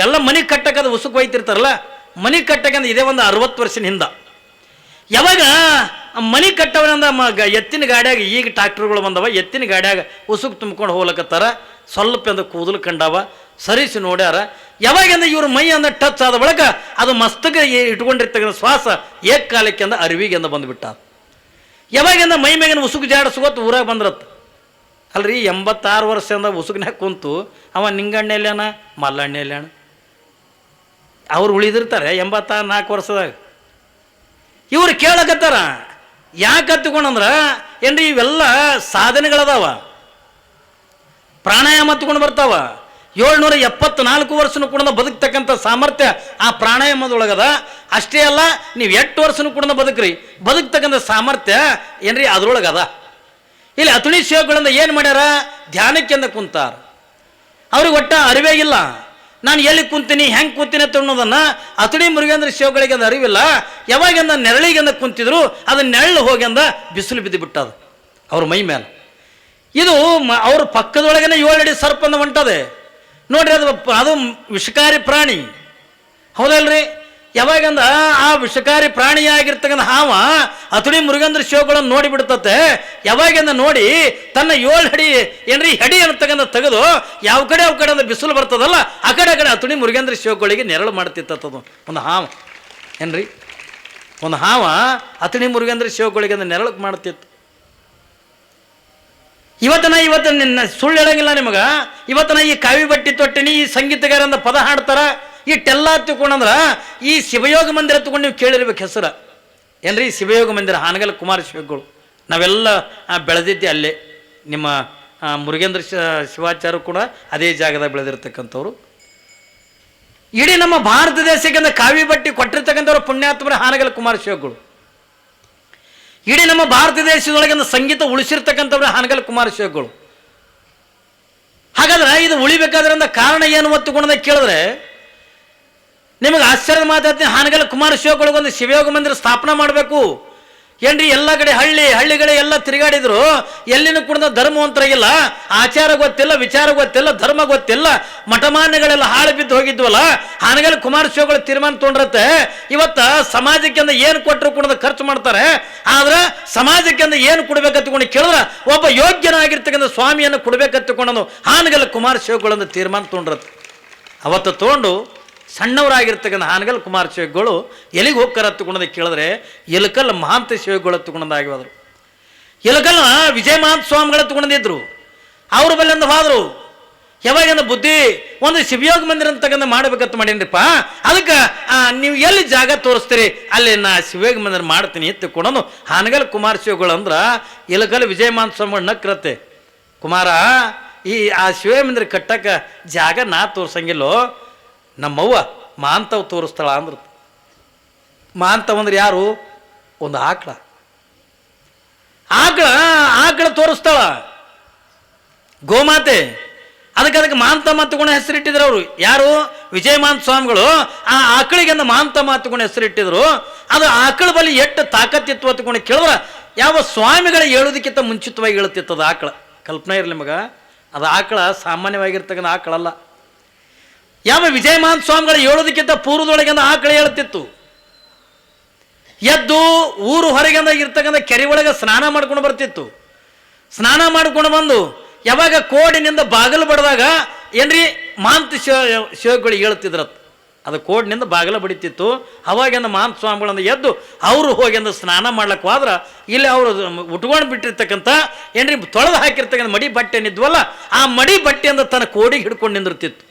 ಎಲ್ಲ ಮನೆ ಕಟ್ಟಕ್ಕದ ಉಸುಕು ಒಯ್ತಿರ್ತಾರಲ್ಲ, ಮನೆ ಕಟ್ಟಕ್ಕಂದ ಇದೇ ಒಂದು 60 ವರ್ಷದ ಹಿಂದ. ಯಾವಾಗ ಮನೆ ಕಟ್ಟವನಂದ ಎತ್ತಿನ ಗಾಡಿಯಾಗ, ಈಗ ಟ್ರಾಕ್ಟರ್ಗಳು ಬಂದವ, ಎತ್ತಿನ ಗಾಡಿಯಾಗ ಉಸುಕು ತುಂಬ್ಕೊಂಡು ಹೋಗ್ಲಕತ್ತಾರ. ಸ್ವಲ್ಪ ಅಂದ ಕೂದಲು ಕಂಡವ, ಸರಿಸಿ ನೋಡ್ಯಾರ. ಯಾವಾಗಿಂದ ಇವ್ರ ಮೈ ಅಂದ ಟಚ್ ಆದ ಬಳಿಕ ಅದು ಮಸ್ತಕ ಇಟ್ಕೊಂಡಿರ್ತಕ್ಕಂಥ ಶ್ವಾಸ ಏಕಾಲಕ್ಕೆ ಅಂದ ಅರಿವಿಗೆ ಅಂದ ಬಂದುಬಿಟ್ಟ. ಯಾವಾಗಿಂದ ಮೈ ಮೇಗಿನ ಉಸುಕು ಜಾಡಿಸ್ಕೋತ ಊರಾಗ ಬಂದ್ರತ್. ಅಲ್ರಿ 86 ವರ್ಷದಿಂದ ಉಸುಕ್ನಾಗ ಕುಂತು ಅವ ನಿಂಗಣ್ಣೆ ಎಲ್ಲಾನ, ಮಲ್ಲಣ್ಣೆ ಎಲ್ಲಾನ, ಅವ್ರು ಉಳಿದಿರ್ತಾರೆ 84 ವರ್ಷದಾಗ. ಇವ್ರು ಕೇಳಕತ್ತಾರ ಯಾಕೆ ಹತ್ಕೊಂಡಂದ್ರ ಏನ್ರಿ ಇವೆಲ್ಲ ಸಾಧನೆಗಳದಾವ, ಪ್ರಾಣಾಯಾಮ ಹತ್ಕೊಂಡು ಬರ್ತಾವ. 774 ವರ್ಷನೂ ಕೂಡ ಬದುಕ್ತಕ್ಕಂಥ ಸಾಮರ್ಥ್ಯ ಆ ಪ್ರಾಣಾಯಾಮದೊಳಗದ. ಅಷ್ಟೇ ಅಲ್ಲ, ನೀವು 8 ವರ್ಷನೂ ಕೂಡ ಬದುಕ್ತಕ್ಕಂಥ ಸಾಮರ್ಥ್ಯ ಏನ್ರಿ ಅದ್ರೊಳಗದ. ಇಲ್ಲಿ ಅತುಣಿ ಶಿವಗಳಿಂದ ಏನು ಮಾಡ್ಯಾರ? ಧ್ಯಾನಕ್ಕೆಂದ ಕುಂತಾರ. ಅವ್ರಿಗೆ ಒಟ್ಟ ಅರಿವೇಗಿಲ್ಲ, ನಾನು ಎಲ್ಲಿ ಕುಂತೀನಿ, ಹೆಂಗೆ ಕುಂತೀನಿ ಅಂತ ಅನ್ನೋದನ್ನು ಅತುಣಿ ಮುರುಗೇಂದ್ರ ಶಿವಗಳಿಗೆ ಅದು ಅರಿವಿಲ್ಲ. ಯಾವಾಗಿಂದ ನೆರಳಿಗೆಂದ ಕುಂತಿದ್ರು ಅದು ನೆರಳು ಹೋಗಿಂದ ಬಿಸಿಲು ಬಿದ್ದು ಬಿಟ್ಟದ ಅವ್ರ ಮೈ ಮೇಲೆ. ಇದು ಅವ್ರ ಪಕ್ಕದೊಳಗನೆ 7 ಅಡಿ ಸರ್ಪಂದ ಹೊಂಟದೆ ನೋಡ್ರಿ. ಅದು ವಿಷಕಾರಿ ಪ್ರಾಣಿ, ಹೌದಲ್ರಿ? ಯಾವಾಗಂದ ಆ ವಿಷಕಾರಿ ಪ್ರಾಣಿಯಾಗಿರ್ತಕ್ಕಂಥ ಹಾವ ಅತುಣಿ ಮುರುಗೇಂದ್ರ ಶಿವಗಳನ್ನು ನೋಡಿ ಬಿಡ್ತತೆ. ಯಾವಾಗಿಂದ ನೋಡಿ ತನ್ನ 7 ಅಡಿ ಏನ್ರಿ ಹೆಡಿ ಅಂತಕ್ಕಂಥ ತೆಗೆದು ಯಾವ ಕಡೆ ಅಂದ ಬಿಸಿಲು ಬರ್ತದಲ್ಲ ಆ ಕಡೆ ಅತುಣಿ ಮುರುಗೇಂದ್ರ ಶಿವಗಳಿಗೆ ನೆರಳು ಮಾಡ್ತಿತ್ತದು ಒಂದು ಹಾವ. ಏನ್ರಿ ಒಂದು ಹಾವ ಅತುಣಿ ಮುರುಗೇಂದ್ರ ಶಿವಗಳಿಗೆ ನೆರಳು ಮಾಡ್ತಿತ್ತು. ಇವತ್ತನ ಸುಳ್ಳು ಹೇಳಂಗಿಲ್ಲ ನಿಮಗ. ಇವತ್ತನ ಈ ಕಾವಿ ಬಟ್ಟಿ ತೊಟ್ಟಿನಿ, ಈ ಸಂಗೀತಗಾರಂದ ಪದ ಹಾಡ್ತಾರ, ಇಟ್ಟೆಲ್ಲ ತಿಳ್ಕೊಂಡಂದ್ರ ಈ ಶಿವಯೋಗ ಮಂದಿರ ತಗೊಂಡು ನೀವು ಕೇಳಿರ್ಬೇಕು ಹೆಸರು. ಏನ್ರಿ ಶಿವಯೋಗ ಮಂದಿರ, ಹಾನಗಲ್ ಕುಮಾರ ಶಿವಗಳು. ನಾವೆಲ್ಲ ಬೆಳೆದಿದ್ದೆ ಅಲ್ಲೇ. ನಿಮ್ಮ ಮುರುಗೇಂದ್ರ ಶಿವಾಚಾರ್ಯ ಕೂಡ ಅದೇ ಜಾಗದಾಗ ಬೆಳೆದಿರ್ತಕ್ಕಂಥವ್ರು. ಇಡೀ ನಮ್ಮ ಭಾರತ ದೇಶಕ್ಕೆ ಕಾವಿ ಬಟ್ಟಿ ಕೊಟ್ಟಿರ್ತಕ್ಕಂಥವ್ರು ಪುಣ್ಯಾತ್ಮರ ಹಾನಗಲ್ ಕುಮಾರ ಶಿವಗಳು. ಇಡೀ ನಮ್ಮ ಭಾರತ ದೇಶದೊಳಗೆ ಸಂಗೀತ ಉಳಿಸಿರ್ತಕ್ಕಂಥವ್ರು ಹಾನಗಲ್ ಕುಮಾರ ಶಿವಗಳು. ಹಾಗಾದ್ರೆ ಇದು ಉಳಿಬೇಕಾದ್ರಿಂದ ಕಾರಣ ಏನು ಒತ್ತುಕೊಂಡ ಕೇಳಿದ್ರೆ ನಿಮಗೆ ಆಶ್ಚರ್ಯದ ಮಾತಾಡ್ತೀನಿ. ಹಾನಗಲ್ ಕುಮಾರ ಶಿವಗಳಿಗೊಂದು ಶಿವಯೋಗ ಮಂದಿರ ಸ್ಥಾಪನೆ ಮಾಡಬೇಕು ಏನ್ರಿ. ಎಲ್ಲ ಕಡೆ ಹಳ್ಳಿಗಳೇ ಎಲ್ಲ ತಿರುಗಾಡಿದ್ರು, ಎಲ್ಲಿನೂ ಕೂಡ ಧರ್ಮವಂತರಾಗಿಲ್ಲ, ಆಚಾರ ಗೊತ್ತಿಲ್ಲ, ವಿಚಾರ ಗೊತ್ತಿಲ್ಲ, ಧರ್ಮ ಗೊತ್ತಿಲ್ಲ, ಮಠಮಾನ್ಯಗಳೆಲ್ಲ ಹಾಳು ಬಿದ್ದು ಹೋಗಿದ್ವಲ್ಲ. ಹಾನಗಲ್ ಕುಮಾರ ಶಿವಗಳು ತೀರ್ಮಾನ ತೊಗೊಂಡ್ರತ್ತೆ, ಇವತ್ತ ಸಮಾಜಕ್ಕೆಂದ ಏನು ಕೊಟ್ಟರು ಕೂಡ ಖರ್ಚು ಮಾಡ್ತಾರೆ, ಆದ್ರೆ ಸಮಾಜಕ್ಕೆಂದ ಏನು ಕೊಡ್ಬೇಕಂತಕೊಂಡು ಕೇಳಿದ್ರೆ ಒಬ್ಬ ಯೋಗ್ಯನಾಗಿರ್ತಕ್ಕಂಥ ಸ್ವಾಮಿಯನ್ನು ಕೊಡ್ಬೇಕಂತಕೊಂಡು ಹಾನಗಲ್ ಕುಮಾರ ಶಿವಗಳನ್ನ ತೀರ್ಮಾನ ತೊಗೊಂಡ್ರತ್ತೆ. ಅವತ್ತು ತೊಗೊಂಡು ಸಣ್ಣವರಾಗಿರ್ತಕ್ಕಂಥ ಹಾನಗಲ್ ಕುಮಾರ ಶಿವಗಳು ಎಲ್ಲಿಗೆ ಹೋಗ್ತಾರ ಹತ್ತುಕೊಂಡದ ಕೇಳಿದ್ರೆ ಇಲಕಲ್ ಮಹಾಂತ ಶಿವಗಳು ಹತ್ತುಕೊಂಡಾಗಿದ್ರು. ಇಲಕಲ್ ವಿಜಯ ಮಹಾಂತ ಸ್ವಾಮಿಗಳು ಹತ್ತುಕೊಂಡಿದ್ರು. ಅವ್ರ ಬಲ್ಲಿಂದ ಹೋದ್ರು. ಯಾವಾಗಿಂದ ಬುದ್ಧಿ ಒಂದು ಶಿವಯೋಗ ಮಂದಿರ ಅಂತಕ್ಕಂಥ ಮಾಡ್ಬೇಕಂತ ಮಾಡೇನ್ರಿಪ್ಪ, ಅದಕ್ಕೆ ನೀವು ಎಲ್ಲಿ ಜಾಗ ತೋರಿಸ್ತೀರಿ ಅಲ್ಲಿ ನಾ ಶಿವಯೋಗ ಮಂದಿರ ಮಾಡ್ತೀನಿ ಎತ್ತುಕೊಂಡು ಹಾನಗಲ್ ಕುಮಾರ ಶಿವಗಳು ಅಂದ್ರ ಇಲಕಲ್ ವಿಜಯ ಮಹಾಂತ ಸ್ವಾಮಿಗಳು ನಕ್ರತ್ತೆ. ಕುಮಾರ, ಆ ಶಿವಯೋಗ ಮಂದಿರ ಕಟ್ಟಕ್ಕೆ ಜಾಗ ನಾ ತೋರ್ಸಂಗಿಲ್ಲೋ, ನಮ್ಮವ್ವ ಮಾಂತವ್ ತೋರಿಸ್ತಾಳ ಅಂದ್ರ. ಮಾಂತವ್ ಅಂದ್ರೆ ಯಾರು? ಒಂದು ಆಕಳ ತೋರಿಸ್ತಾಳ, ಗೋಮಾತೆ. ಅದಕ್ಕೆ ಮಾಂತ ಮಾತುಕೊಂಡು ಹೆಸರಿಟ್ಟಿದ್ರು ಅವರು. ಯಾರು? ವಿಜಯ ಮಹಾಂತ ಸ್ವಾಮಿಗಳು ಆ ಆಕಳಿಗೆ ಮಾಂತ ಮಾತುಕೊಂಡು ಹೆಸರಿಟ್ಟಿದ್ರು. ಅದು ಆಕಳ ಬಳಿ ಎಷ್ಟು ತಾಕತ್ತಿತ್ತು ಅಂತಕೊಂಡು ಕೇಳಿದ್ರೆ ಯಾವ ಸ್ವಾಮಿಗಳ ಹೇಳೋದಕ್ಕಿಂತ ಮುಂಚಿತವಾಗಿ ಹೇಳುತ್ತಿತ್ತು ಅದು ಆಕಳ. ಕಲ್ಪನೆ ಇರಲಿ ನಿಮಗ, ಅದು ಆಕಳ ಸಾಮಾನ್ಯವಾಗಿರ್ತಕ್ಕಂಥ ಆಕಳಲ್ಲ. ಯಾವ ವಿಜಯ ಮಹಾಂತ ಸ್ವಾಮಿಗಳು ಹೇಳೋದಕ್ಕಿಂತ ಪೂರ್ವದೊಳಗೆ ಆಕಳ ಹೇಳ್ತಿತ್ತು. ಎದ್ದು ಊರು ಹೊರಗಿಂದ ಇರ್ತಕ್ಕಂಥ ಕೆರೆ ಒಳಗೆ ಸ್ನಾನ ಮಾಡ್ಕೊಂಡು ಬರ್ತಿತ್ತು. ಸ್ನಾನ ಮಾಡ್ಕೊಂಡು ಬಂದು ಯಾವಾಗ ಕೋಡಿನಿಂದ ಬಾಗಿಲು ಬಡ್ದಾಗ ಏನ್ರಿ ಮಹಾಂತ ಶಿವಗಳು ಹೇಳ್ತಿದ್ರತ್. ಅದು ಕೋಡಿನಿಂದ ಬಾಗಿಲು ಬಡಿತಿತ್ತು. ಅವಾಗಿಂದ ಮಹಾಂತ ಸ್ವಾಮಿಗಳಿಂದ ಎದ್ದು ಅವರು ಹೋಗಿಂದ ಸ್ನಾನ ಮಾಡ್ಲಿಕ್ಕೆ ಹೋದ್ರೆ ಇಲ್ಲಿ ಅವರು ಉಟ್ಕೊಂಡು ಬಿಟ್ಟಿರ್ತಕ್ಕಂಥ ಏನ್ರಿ ತೊಳೆದು ಹಾಕಿರ್ತಕ್ಕಂಥ ಮಡಿ ಬಟ್ಟೆ ಏನಿದ್ವಲ್ಲ ಆ ಮಡಿ ಬಟ್ಟೆಯಿಂದ ತನ್ನ ಕೋಡಿಗೆ ಹಿಡ್ಕೊಂಡು ನಿಂದಿರ್ತಿತ್ತು.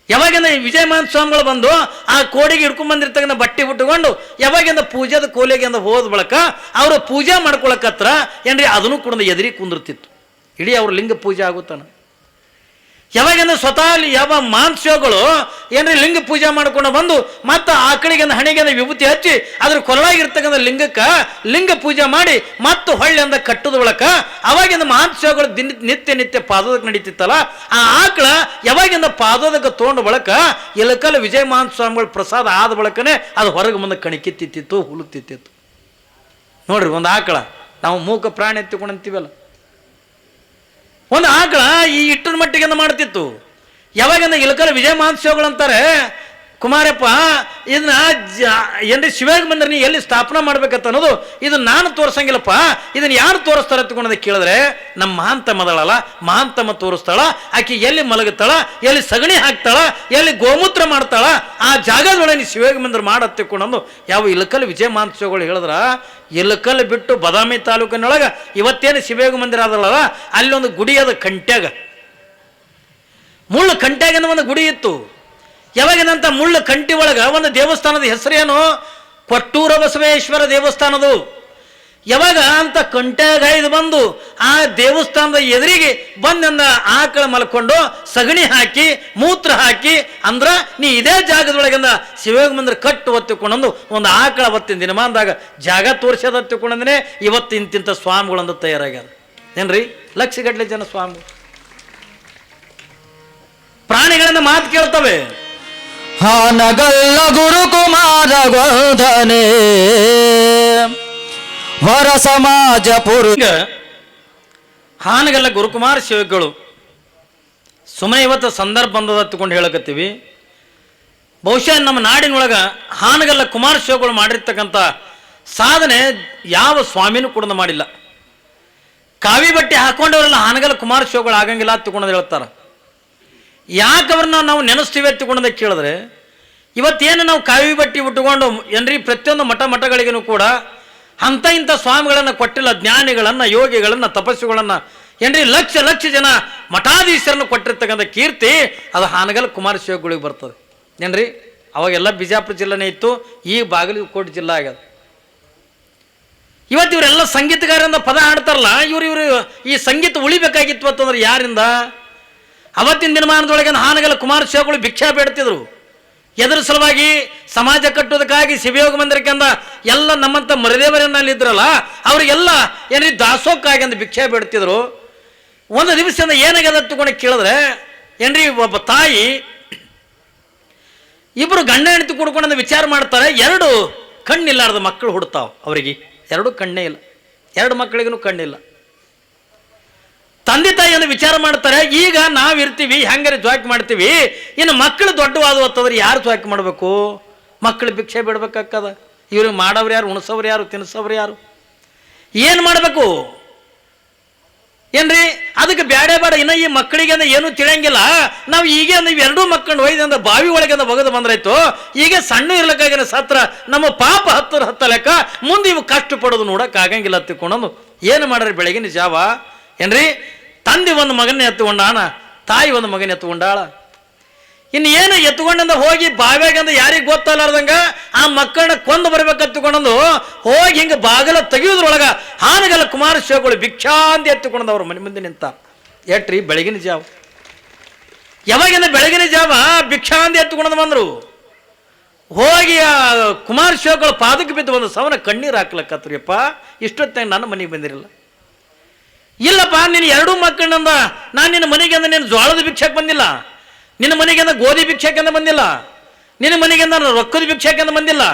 ಯಾವಾಗಿಂದ ವಿಜಯ ಮಹಾಂತ ಸ್ವಾಮಿಗಳು ಬಂದು ಆ ಕೋಡಿಗೆ ಹಿಡ್ಕೊಂಡು ಬಂದಿರ್ತಕ್ಕಂಥ ಬಟ್ಟೆ ಬಿಟ್ಟುಕೊಂಡು ಯಾವಾಗಿಂದ ಪೂಜೆದ ಕೋಲಿಗೆಂದ ಹೋದ ಬಳಕ ಅವರು ಪೂಜೆ ಮಾಡ್ಕೊಳಕತ್ರ ಏನ್ರಿ ಅದನ್ನು ಕೂಡ ಎದುರಿ ಕುಂದಿರ್ತಿತ್ತು. ಇಡೀ ಅವ್ರ ಲಿಂಗ ಪೂಜೆ ಆಗುತ್ತಾನ. ಯಾವಾಗಂದ್ರೆ ಸ್ವತಃ ಯಾವ ಮಾಂಸಗಳು ಏನ್ರಿ ಲಿಂಗ ಪೂಜೆ ಮಾಡ್ಕೊಂಡು ಬಂದು ಮತ್ತು ಆಕಳಿಗೆ ಹಣೆಗೆ ವಿಭೂತಿ ಹಚ್ಚಿ ಅದ್ರ ಕೊರಳಾಗಿರ್ತಕ್ಕಂಥ ಲಿಂಗಕ್ಕೆ ಲಿಂಗ ಪೂಜೆ ಮಾಡಿ ಮತ್ತು ಹೊಳ್ಳಿಂದ ಕಟ್ಟದ ಒಳಕ ಅವಾಗಿಂದ ಮಾಂಸಗಳು ನಿತ್ಯ ಪಾದೋದಕ್ಕೆ ನಡೀತಿತ್ತಲ್ಲ, ಆ ಆಕಳ ಯಾವಾಗಿಂದ ಪಾದೋದಕ್ಕೆ ತೊಗೊಂಡು ಬಳಕ ಇಲಕಲ್ ವಿಜಯ ಮಹಾನ್ ಸ್ವಾಮಿಗಳು ಪ್ರಸಾದ ಆದ ಬಳಕನೇ ಅದು ಹೊರಗೆ ಮುಂದೆ ಕಣಿಕಿತ್ತಿತ್ತು, ಹುಲುತ್ತಿತ್ತು. ನೋಡ್ರಿ, ಒಂದು ಆಕಳ ನಾವು ಮೂಕ ಪ್ರಾಣಿ ಎತ್ತಿಕೊಂಡಂತೀವಲ್ಲ, ಒಂದು ಆಕಳ ಈ ಇಟ್ಟರ ಮಟ್ಟಿಗೆ ಮಾಡ್ತಿತ್ತು. ಯಾವಾಗಂದ್ರೆ ಇಲಕಲ್ ವಿಜಯ ಮಹಾನ್ಸೇವಗಳು ಅಂತಾರೆ, ಕುಮಾರಪ್ಪ ಇದನ್ನ ಏನ್ರಿ ಶಿವಾಗ ಬಂದ್ರೆ ನೀ ಎಲ್ಲಿ ಸ್ಥಾಪನಾ ಮಾಡ್ಬೇಕಂತ ಅನ್ನೋದು ಇದು ನಾನು ತೋರ್ಸಂಗಿಲ್ಲಪ್ಪ, ಇದನ್ನ ಯಾರು ತೋರಿಸ್ತಾರ ಎತ್ಕೊಂಡದ ಕೇಳಿದ್ರೆ ನಮ್ಮ ಮಹಾಂತಮ್ಮ ಅದಳಲ್ಲ, ಮಹಾಂತಮ್ಮ ತೋರಿಸ್ತಾಳ. ಆಕಿ ಎಲ್ಲಿ ಮಲಗುತ್ತಾಳ, ಎಲ್ಲಿ ಸಗಣಿ ಹಾಕ್ತಾಳ, ಎಲ್ಲಿ ಗೋಮೂತ್ರ ಮಾಡ್ತಾಳ, ಆ ಜಾಗದೊಳಗೆ ನೀ ಶಿವಾಗ ಮಂದಿರ ಮಾಡತ್ತಿಕೊಂಡು ಯಾವ ಇಲಕಲ್ ವಿಜಯ ಮಹಾನ್ಸೇವಗಳು ಹೇಳಿದ್ರ, ಇಲಕಲ್ ಬಿಟ್ಟು ಬದಾಮಿ ತಾಲೂಕಿನೊಳಗೆ ಇವತ್ತೇನು ಶಿವಾಗ ಮಂದಿರ ಅದಲ್ಲ, ಅಲ್ಲೊಂದು ಗುಡಿ ಅದ ಕಂಟ್ಯಾಗ, ಮುಳ್ಳು ಕಂಟ್ಯಾಗ ಒಂದು ಗುಡಿ ಇತ್ತು. ಯಾವಾಗಿನಂತ ಮುಳ್ಳು ಕಂಟಿ ಒಳಗ ಒಂದು ದೇವಸ್ಥಾನದ ಹೆಸರೇನು, ಕೊಟ್ಟೂರ ಬಸವೇಶ್ವರ ದೇವಸ್ಥಾನದು. ಯಾವಾಗ ಅಂತ ಕಂಟ್ಯಾಗ ಇದು ಬಂದು ಆ ದೇವಸ್ಥಾನದ ಎದುರಿಗೆ ಬಂದಂದ ಆಕಳ ಮಲ್ಕೊಂಡು ಸಗಣಿ ಹಾಕಿ ಮೂತ್ರ ಹಾಕಿ ಅಂದ್ರ ನೀ ಇದೇ ಜಾಗದೊಳಗಿಂದ ಶಿವಯೋಗ ಮಂದಿರ ಕಟ್ಟು ಒತ್ತಿಕೊಂಡಂದು ಒಂದು ಆಕಳ ಅವತ್ತಿನ ದಿನಮಾನದಾಗ ಜಾಗ ತೋರಿಸೋದು ಹತ್ತಿಕೊಂಡಂದ್ರೆ ಇವತ್ತು ಇಂತಿಂಥ ಸ್ವಾಮಿಗಳಂದು ತಯಾರಾಗ್ಯಾರ. ಏನ್ರಿ, ಲಕ್ಷಗಟ್ಟಲೆ ಜನ ಸ್ವಾಮಿ ಪ್ರಾಣಿಗಳನ್ನ ಮಾತು ಕೇಳ್ತವೆ. ಹಾನಗಲ್ಲ ಗುರುಕುಮಾರ ಗೋಧನೆ ವರ ಸಮಾಜ ಪುರುಷ ಹಾನಗಲ್ಲ ಗುರುಕುಮಾರ ಶಿವಗಳು ಸುಮ್ಮನೆ ಇವತ್ತು ಸಂದರ್ಭ ಬಂದದ ಹತ್ಕೊಂಡು ಹೇಳಕತ್ತೀವಿ. ಬಹುಶಃ ನಮ್ಮ ನಾಡಿನೊಳಗೆ ಹಾನಗಲ್ಲ ಕುಮಾರ ಶಿವಗಳು ಮಾಡಿರ್ತಕ್ಕಂಥ ಸಾಧನೆ ಯಾವ ಸ್ವಾಮಿನೂ ಕೂಡ ಮಾಡಿಲ್ಲ. ಕಾವಿ ಬಟ್ಟೆ ಹಾಕೊಂಡವರೆಲ್ಲ ಹಾನಗಲ್ಲ ಕುಮಾರ ಶಿವಗಳು ಆಗಂಗಿಲ್ಲ ಹತ್ಕೊಂಡು ಹೇಳ್ತಾರೆ. ಯಾಕೆ ಅವ್ರನ್ನ ನಾವು ನೆನೆಸ್ತೀವಿ ಎತ್ತಿಕೊಂಡದ ಕೇಳಿದ್ರೆ, ಇವತ್ತೇನು ನಾವು ಕಾವಿ ಬಟ್ಟೆ ಉಟ್ಟುಕೊಂಡು ಏನ್ರಿ ಪ್ರತಿಯೊಂದು ಮಠಗಳಿಗೂ ಕೂಡ ಅಂಥ ಇಂಥ ಸ್ವಾಮಿಗಳನ್ನು ಕೊಟ್ಟಿಲ್ಲ, ಜ್ಞಾನಿಗಳನ್ನು, ಯೋಗಿಗಳನ್ನು, ತಪಸ್ಸುಗಳನ್ನು, ಏನ್ರಿ ಲಕ್ಷ ಲಕ್ಷ ಜನ ಮಠಾಧೀಶರನ್ನು ಕೊಟ್ಟಿರ್ತಕ್ಕಂಥ ಕೀರ್ತಿ ಅದು ಹಾನಗಲ್ ಕುಮಾರ ಶಿವಗಳಿಗೆ ಬರ್ತದೆ. ಏನ್ರಿ, ಅವಾಗೆಲ್ಲ ಬಿಜಾಪುರ ಜಿಲ್ಲೆನೇ ಇತ್ತು, ಈಗ ಬಾಗಲಕೋಟೆ ಜಿಲ್ಲಾ ಆಗ್ಯದ. ಇವತ್ತು ಇವರೆಲ್ಲ ಸಂಗೀತಗಾರರಿಂದ ಪದ ಹಾಡ್ತಾರಲ್ಲ, ಇವರು ಈ ಸಂಗೀತ ಉಳಿಬೇಕಾಗಿತ್ತು ಅಂತಂದ್ರೆ ಯಾರಿಂದ? ಅವತ್ತಿನ ದಿನಮಾನದೊಳಗೆ ಹಾನಗಲ್ಲ ಕುಮಾರ ಶಿವಗಳು ಭಿಕ್ಷಾ ಬೇಡ್ತಿದ್ರು. ಎದರ ಸಲುವಾಗಿ? ಸಮಾಜ ಕಟ್ಟೋದಕ್ಕಾಗಿ ಶಿವಯೋಗ ಮಂದಿರಕ್ಕೆ ಅಂದ ಎಲ್ಲ ನಮ್ಮಂಥ ಮರದೇವರನ್ನಲ್ಲಿದ್ರಲ್ಲ ಅವರಿಗೆಲ್ಲ ಏನ್ರಿ ದಾಸೋಕ್ಕಾಗಿ ಅಂದ ಭಿಕ್ಷಾ ಬೇಡ್ತಿದ್ರು. ಒಂದು ದಿವಸದಿಂದ ಏನಾಗ್ಯದ ತಗೊಂಡು ಕೇಳಿದ್ರೆ, ಏನ್ರಿ ಒಬ್ಬ ತಾಯಿ ಇಬ್ಬರು ಗಂಡ ಹೆಂಡತಿ ಕುಡ್ಕೊಂಡು ವಿಚಾರ ಮಾಡ್ತಾರೆ. 2 ಕಣ್ಣಿಲ್ಲಾರ್ದ ಮಕ್ಕಳು ಹುಡ್ತಾವ ಅವರಿಗೆ, 2 ಕಣ್ಣೇ ಇಲ್ಲ, 2 ಮಕ್ಕಳಿಗೂ ಕಣ್ಣಿಲ್ಲ. ತಂದೆ ತಾಯಿಯನ್ನು ವಿಚಾರ ಮಾಡ್ತಾರೆ, ಈಗ ನಾವಿರ್ತೀವಿ ಹೆಂಗಾರೆ ಜ್ವಾಕಿ ಮಾಡ್ತೀವಿ, ಇನ್ನು ಮಕ್ಕಳು ದೊಡ್ಡವಾದ ಹೊತ್ತಂದ್ರೆ ಯಾರು ಜ್ವಾಕಿ ಮಾಡಬೇಕು? ಮಕ್ಕಳು ಭಿಕ್ಷೆ ಬಿಡ್ಬೇಕಾಗ್ತದ. ಇವ್ರಿಗೆ ಮಾಡೋರು ಯಾರು, ಉಣಿಸೋರು ಯಾರು, ತಿನ್ನಿಸೋರು ಯಾರು? ಏನು ಮಾಡಬೇಕು ಏನ್ರಿ? ಅದಕ್ಕೆ ಬೇಡ ಇನ್ನು ಈ ಮಕ್ಕಳಿಗೆ ಅಂದ್ರೆ ಏನೂ ತಿಳಿಯಂಗಿಲ್ಲ. ನಾವು ಈಗ ನೀವು 2 ಮಕ್ಕಳು ಒಯ್ದಂದ್ರೆ ಬಾವಿ ಒಳಗೆ ಒಗದು ಬಂದ್ರಾಯ್ತು. ಈಗ ಸಣ್ಣ ಇರ್ಲಿಕ್ಕಾಗಿನ ಸತ್ರ ನಮ್ಮ ಪಾಪ ಹತ್ತಲೆಕ್ಕ ಮುಂದೆ ಇವು ಕಷ್ಟಪಡೋದು ನೋಡಕ್ಕೆ ಆಗಂಗಿಲ್ಲ ತಿಳ್ಕೊಂಡು ಏನು ಮಾಡ್ರಿ? ಬೆಳಗಿನ ಜಾವ ಏನ್ರಿ ತಂದೆ ಒಂದು ಮಗನ ಎತ್ತುಕೊಂಡಾಣ, ತಾಯಿ ಒಂದು ಮಗನ ಎತ್ತುಕೊಂಡಾಳ. ಇನ್ನು ಏನು ಎತ್ತುಕೊಂಡಂದ ಹೋಗಿ ಬಾವ್ಯಾಗಂದ ಯಾರಿಗೆ ಗೊತ್ತಲ್ಲಾರ್ದಂಗ ಆ ಮಕ್ಕಳನ್ನ ಕೊಂದು ಬರ್ಬೇಕತ್ತುಕೊಂಡಂದು ಹೋಗಿ ಹಿಂಗೆ ಬಾಗಲ ತೆಗೆಯೋದ್ರೊಳಗ ಹಾನಗಲ್ಲ ಕುಮಾರ ಶಿವಗಳು ಭಿಕ್ಷಾ ಅಂತ ಎತ್ತುಕೊಂಡಂದು ಅವ್ರ ಮನೆ ಮುಂದೆ ನಿಂತ. ಎಟ್ರಿ ಬೆಳಗಿನ ಜಾವ, ಯಾವಾಗಿಂದ ಬೆಳಗಿನ ಜಾವ ಭಿಕ್ಷಾ ಅಂತ ಎತ್ತುಕೊಂಡಂದು ಬಂದರು. ಹೋಗಿ ಆ ಕುಮಾರ ಶಿವಗಳು ಪಾದಕ್ಕೆ ಬಿದ್ದು ಒಂದು ಸವನ ಕಣ್ಣೀರು ಹಾಕ್ಲಕ್ಕತ್ರಿಯಪ್ಪ, ಇಷ್ಟೊತ್ತಾಗ ನನ್ನ ಮನೆಗೆ ಬಂದಿರಲಿಲ್ಲ. ಇಲ್ಲಪ್ಪ, ನೀನು 2 ಮಕ್ಕಳಂದ ನಾನು ನಿನ್ನ ಮನೆಗೆ ಅಂದ ನೀನು ಜೋಳದ ಭಿಕ್ಷಕ್ಕೆ ಬಂದಿಲ್ಲ, ನಿನ್ನ ಮನೆಗೆ ಅಂದ ಗೋಧಿ ಭಿಕ್ಷಕ್ಕೆ ಅಂದ ಬಂದಿಲ್ಲ, ನಿನ್ನ ಮನೆಗೆ ಅಂದ ರೊಕ್ಕದ ಭಿಕ್ಷಕ್ಕೆ ಅಂದ ಬಂದಿಲ್ಲ.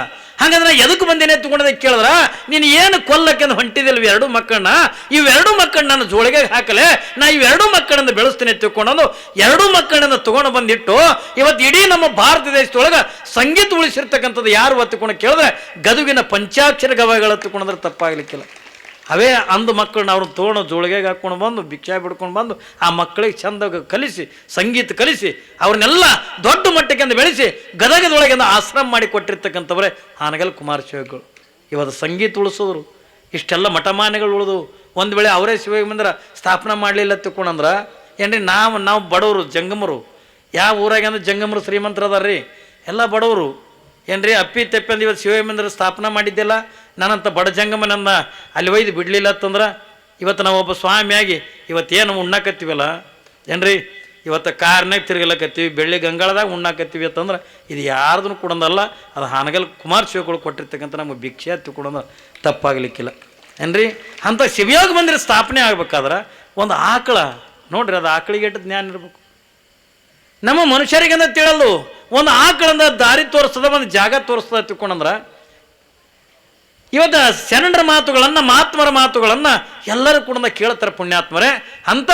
ಹಾಗಂದ್ರೆ ಎದಕ್ಕೆ ಬಂದೇನೆ ಎತ್ತುಕೊಂಡದ ಕೇಳಿದ್ರ, ನೀನು ಏನು ಕೊಲ್ಲಕ್ಕೆ ಹೊಂಟಿದಿಲ್ಲ 2 ಮಕ್ಕಳನ್ನ, ಇವು 2 ಮಕ್ಕಳನ್ನ ನಾನು ಜೋಳಿಗೆ ಹಾಕಲೆ, ನಾ ಇವು 2 ಮಕ್ಕಳನ್ನ ಬೆಳೆಸ್ತೀನಿ ಎತ್ತುಕೊಂಡು 2 ಮಕ್ಕಳನ್ನ ತಗೊಂಡು ಬಂದಿಟ್ಟು ಇವತ್ತು ಇಡೀ ನಮ್ಮ ಭಾರತ ದೇಶದೊಳಗೆ ಸಂಗೀತ ಉಳಿಸಿರ್ತಕ್ಕಂಥದ್ದು ಯಾರು ಹೊತ್ತುಕೊಂಡು ಕೇಳಿದ್ರೆ ಗದುಗಿನ ಪಂಚಾಕ್ಷರ ಗವಾಯಿಗಳು ಹತ್ತುಕೊಂಡ್ರೆ ತಪ್ಪಾಗಲಿಕ್ಕಿಲ್ಲ. ಅವೇ ಅಂದು ಮಕ್ಕಳನ್ನ ಅವ್ರನ್ನ ತೊಗೊಂಡು ಜೋಳಿಗೆಗೆ ಹಾಕ್ಕೊಂಡು ಬಂದು ಭಿಕ್ಷಾ ಬಿಡ್ಕೊಂಡು ಬಂದು ಆ ಮಕ್ಕಳಿಗೆ ಚಂದ ಕಲಿಸಿ ಸಂಗೀತ ಕಲಿಸಿ ಅವ್ರನ್ನೆಲ್ಲ ದೊಡ್ಡ ಮಟ್ಟಕ್ಕೆ ಅಂದು ಬೆಳೆಸಿ ಗದಗದೊಳಗೆ ಆಶ್ರಮ ಮಾಡಿ ಕೊಟ್ಟಿರ್ತಕ್ಕಂಥವ್ರೆ ಹಾನಗಲ್ ಕುಮಾರ ಶಿವಗಳು. ಇವತ್ತು ಸಂಗೀತ ಉಳಿಸೋದ್ರು, ಇಷ್ಟೆಲ್ಲ ಮಠಮಾನ್ಯಗಳು ಉಳಿದು ಒಂದು ವೇಳೆ ಅವರೇ ಶಿವ ಮಂದಿರ ಸ್ಥಾಪನೆ ಮಾಡಲಿಲ್ಲ ತಿಳ್ಕೊಂಡ್ರೆ ಏನ್ರಿ? ನಾವು ಬಡವರು ಜಂಗಮರು. ಯಾವ ಊರಾಗ ಅಂದ್ರೆ ಜಂಗಮರು ಶ್ರೀಮಂತರ ಅದಾರ್ರಿ, ಎಲ್ಲ ಬಡವರು ಏನ್ರಿ. ಅಪ್ಪಿ ತೆಪ್ಪಂದು ಇವತ್ತು ಶಿವ ಮಂದಿರ ಸ್ಥಾಪನೆ ಮಾಡಿದ್ದಿಲ್ಲ, ನಾನಂತ ಬಡ ಜಂಗಮನನ್ನ ಅಲ್ಲಿ ಒಯ್ದು ಬಿಡಲಿಲ್ಲ ಅಂತಂದ್ರೆ ಇವತ್ತು ನಾವು ಒಬ್ಬ ಸ್ವಾಮಿಯಾಗಿ ಇವತ್ತೇನು ಉಣ್ಣಾಕತ್ತೀವಲ್ಲ ಏನ್ರಿ, ಇವತ್ತು ಕಾರ್ನಾಗ ತಿರುಗಲಕತ್ತೀವಿ, ಬೆಳ್ಳಿ ಗಂಗಾಳದಾಗ ಉಣ್ಣಾಕತ್ತೀವಿ ಅಂತಂದ್ರೆ ಇದು ಯಾರ್ದೂ ಕೊಡೋದಲ್ಲ, ಅದು ಹಾನಗಲ್ ಕುಮಾರ ಶಿವಗಳು ಕೊಟ್ಟಿರ್ತಕ್ಕಂಥ ನಮಗೆ ಭಿಕ್ಷೆ ಹತ್ತಿ ಕೊಡೋದು ತಪ್ಪಾಗಲಿಕ್ಕಿಲ್ಲ ಏನ್ರಿ. ಅಂಥ ಶಿವಯೋಗ ಮಂದಿರ ಸ್ಥಾಪನೆ ಆಗ್ಬೇಕಾದ್ರೆ ಒಂದು ಆಕಳ ನೋಡ್ರಿ, ಅದು ಆಕಳಿಗೆ ಎಷ್ಟು ಜ್ಞಾನ ಇರಬೇಕು. ನಮ್ಮ ಮನುಷ್ಯರಿಗಂದ ತಿಳಲು ಒಂದು ಆಕಳಂದ ದಾರಿ ತೋರಿಸ್ತದ, ಒಂದು ಜಾಗ ತೋರಿಸ್ತದ ತಿಳ್ಕೊಂಡ್ರೆ ಇವತ್ತು ಶರಣರ ಮಾತುಗಳನ್ನು, ಮಹಾತ್ಮರ ಮಾತುಗಳನ್ನು ಎಲ್ಲರೂ ಕೂಡ ಕೇಳ್ತಾರೆ ಪುಣ್ಯಾತ್ಮರೇ. ಅಂತ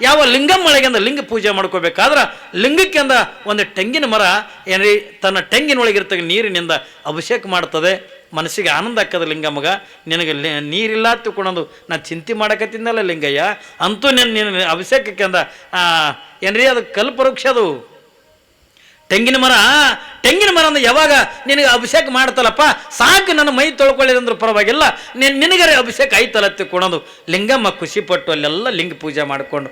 ಯಾವ ಲಿಂಗಮ್ಮಳಿಗೆಂದ ಲಿಂಗ ಪೂಜೆ ಮಾಡ್ಕೋಬೇಕಾದ್ರೆ ಲಿಂಗಕ್ಕೆ ಅಂದ ಒಂದು ತೆಂಗಿನ ಮರ ಏನ್ರಿ ತನ್ನ ತೆಂಗಿನೊಳಗಿರ್ತಕ್ಕ ನೀರಿನಿಂದ ಅಭಿಷೇಕ ಮಾಡ್ತದೆ. ಮನಸ್ಸಿಗೆ ಆನಂದ ಆಗ್ತದೆ. ಲಿಂಗಮ್ಮಗ ನಿನಗೆ ನೀರಿಲ್ಲ ತಿಳ್ಕೊಳೋದು ನಾನು ಚಿಂತೆ ಮಾಡಕತ್ತಿದ್ದಲ್ಲ ಲಿಂಗಯ್ಯ, ಅಂತೂ ನಿನ್ನ ಅಭಿಷೇಕಕ್ಕೆ ಅಂದ ಏನ್ರಿ ಅದು ಕಲ್ಪವೃಕ್ಷ, ಅದು ತೆಂಗಿನ ಮರ ಅಂದ್ರೆ ಯಾವಾಗ ನಿನಗೆ ಅಭಿಷೇಕ ಮಾಡ್ತಲ್ಲಪ್ಪ ಸಾಕು, ನನ್ನ ಮೈ ತೊಳ್ಕೊಳ್ಳಿರಂದ್ರೂ ಪರವಾಗಿಲ್ಲ, ನಿನಗರೆ ಅಭಿಷೇಕ ಐತಲ್ಲ ತಿಳ್ಕೊಳೋದು. ಲಿಂಗಮ್ಮ ಖುಷಿಪಟ್ಟು ಅಲ್ಲೆಲ್ಲ ಲಿಂಗ ಪೂಜೆ ಮಾಡಿಕೊಂಡು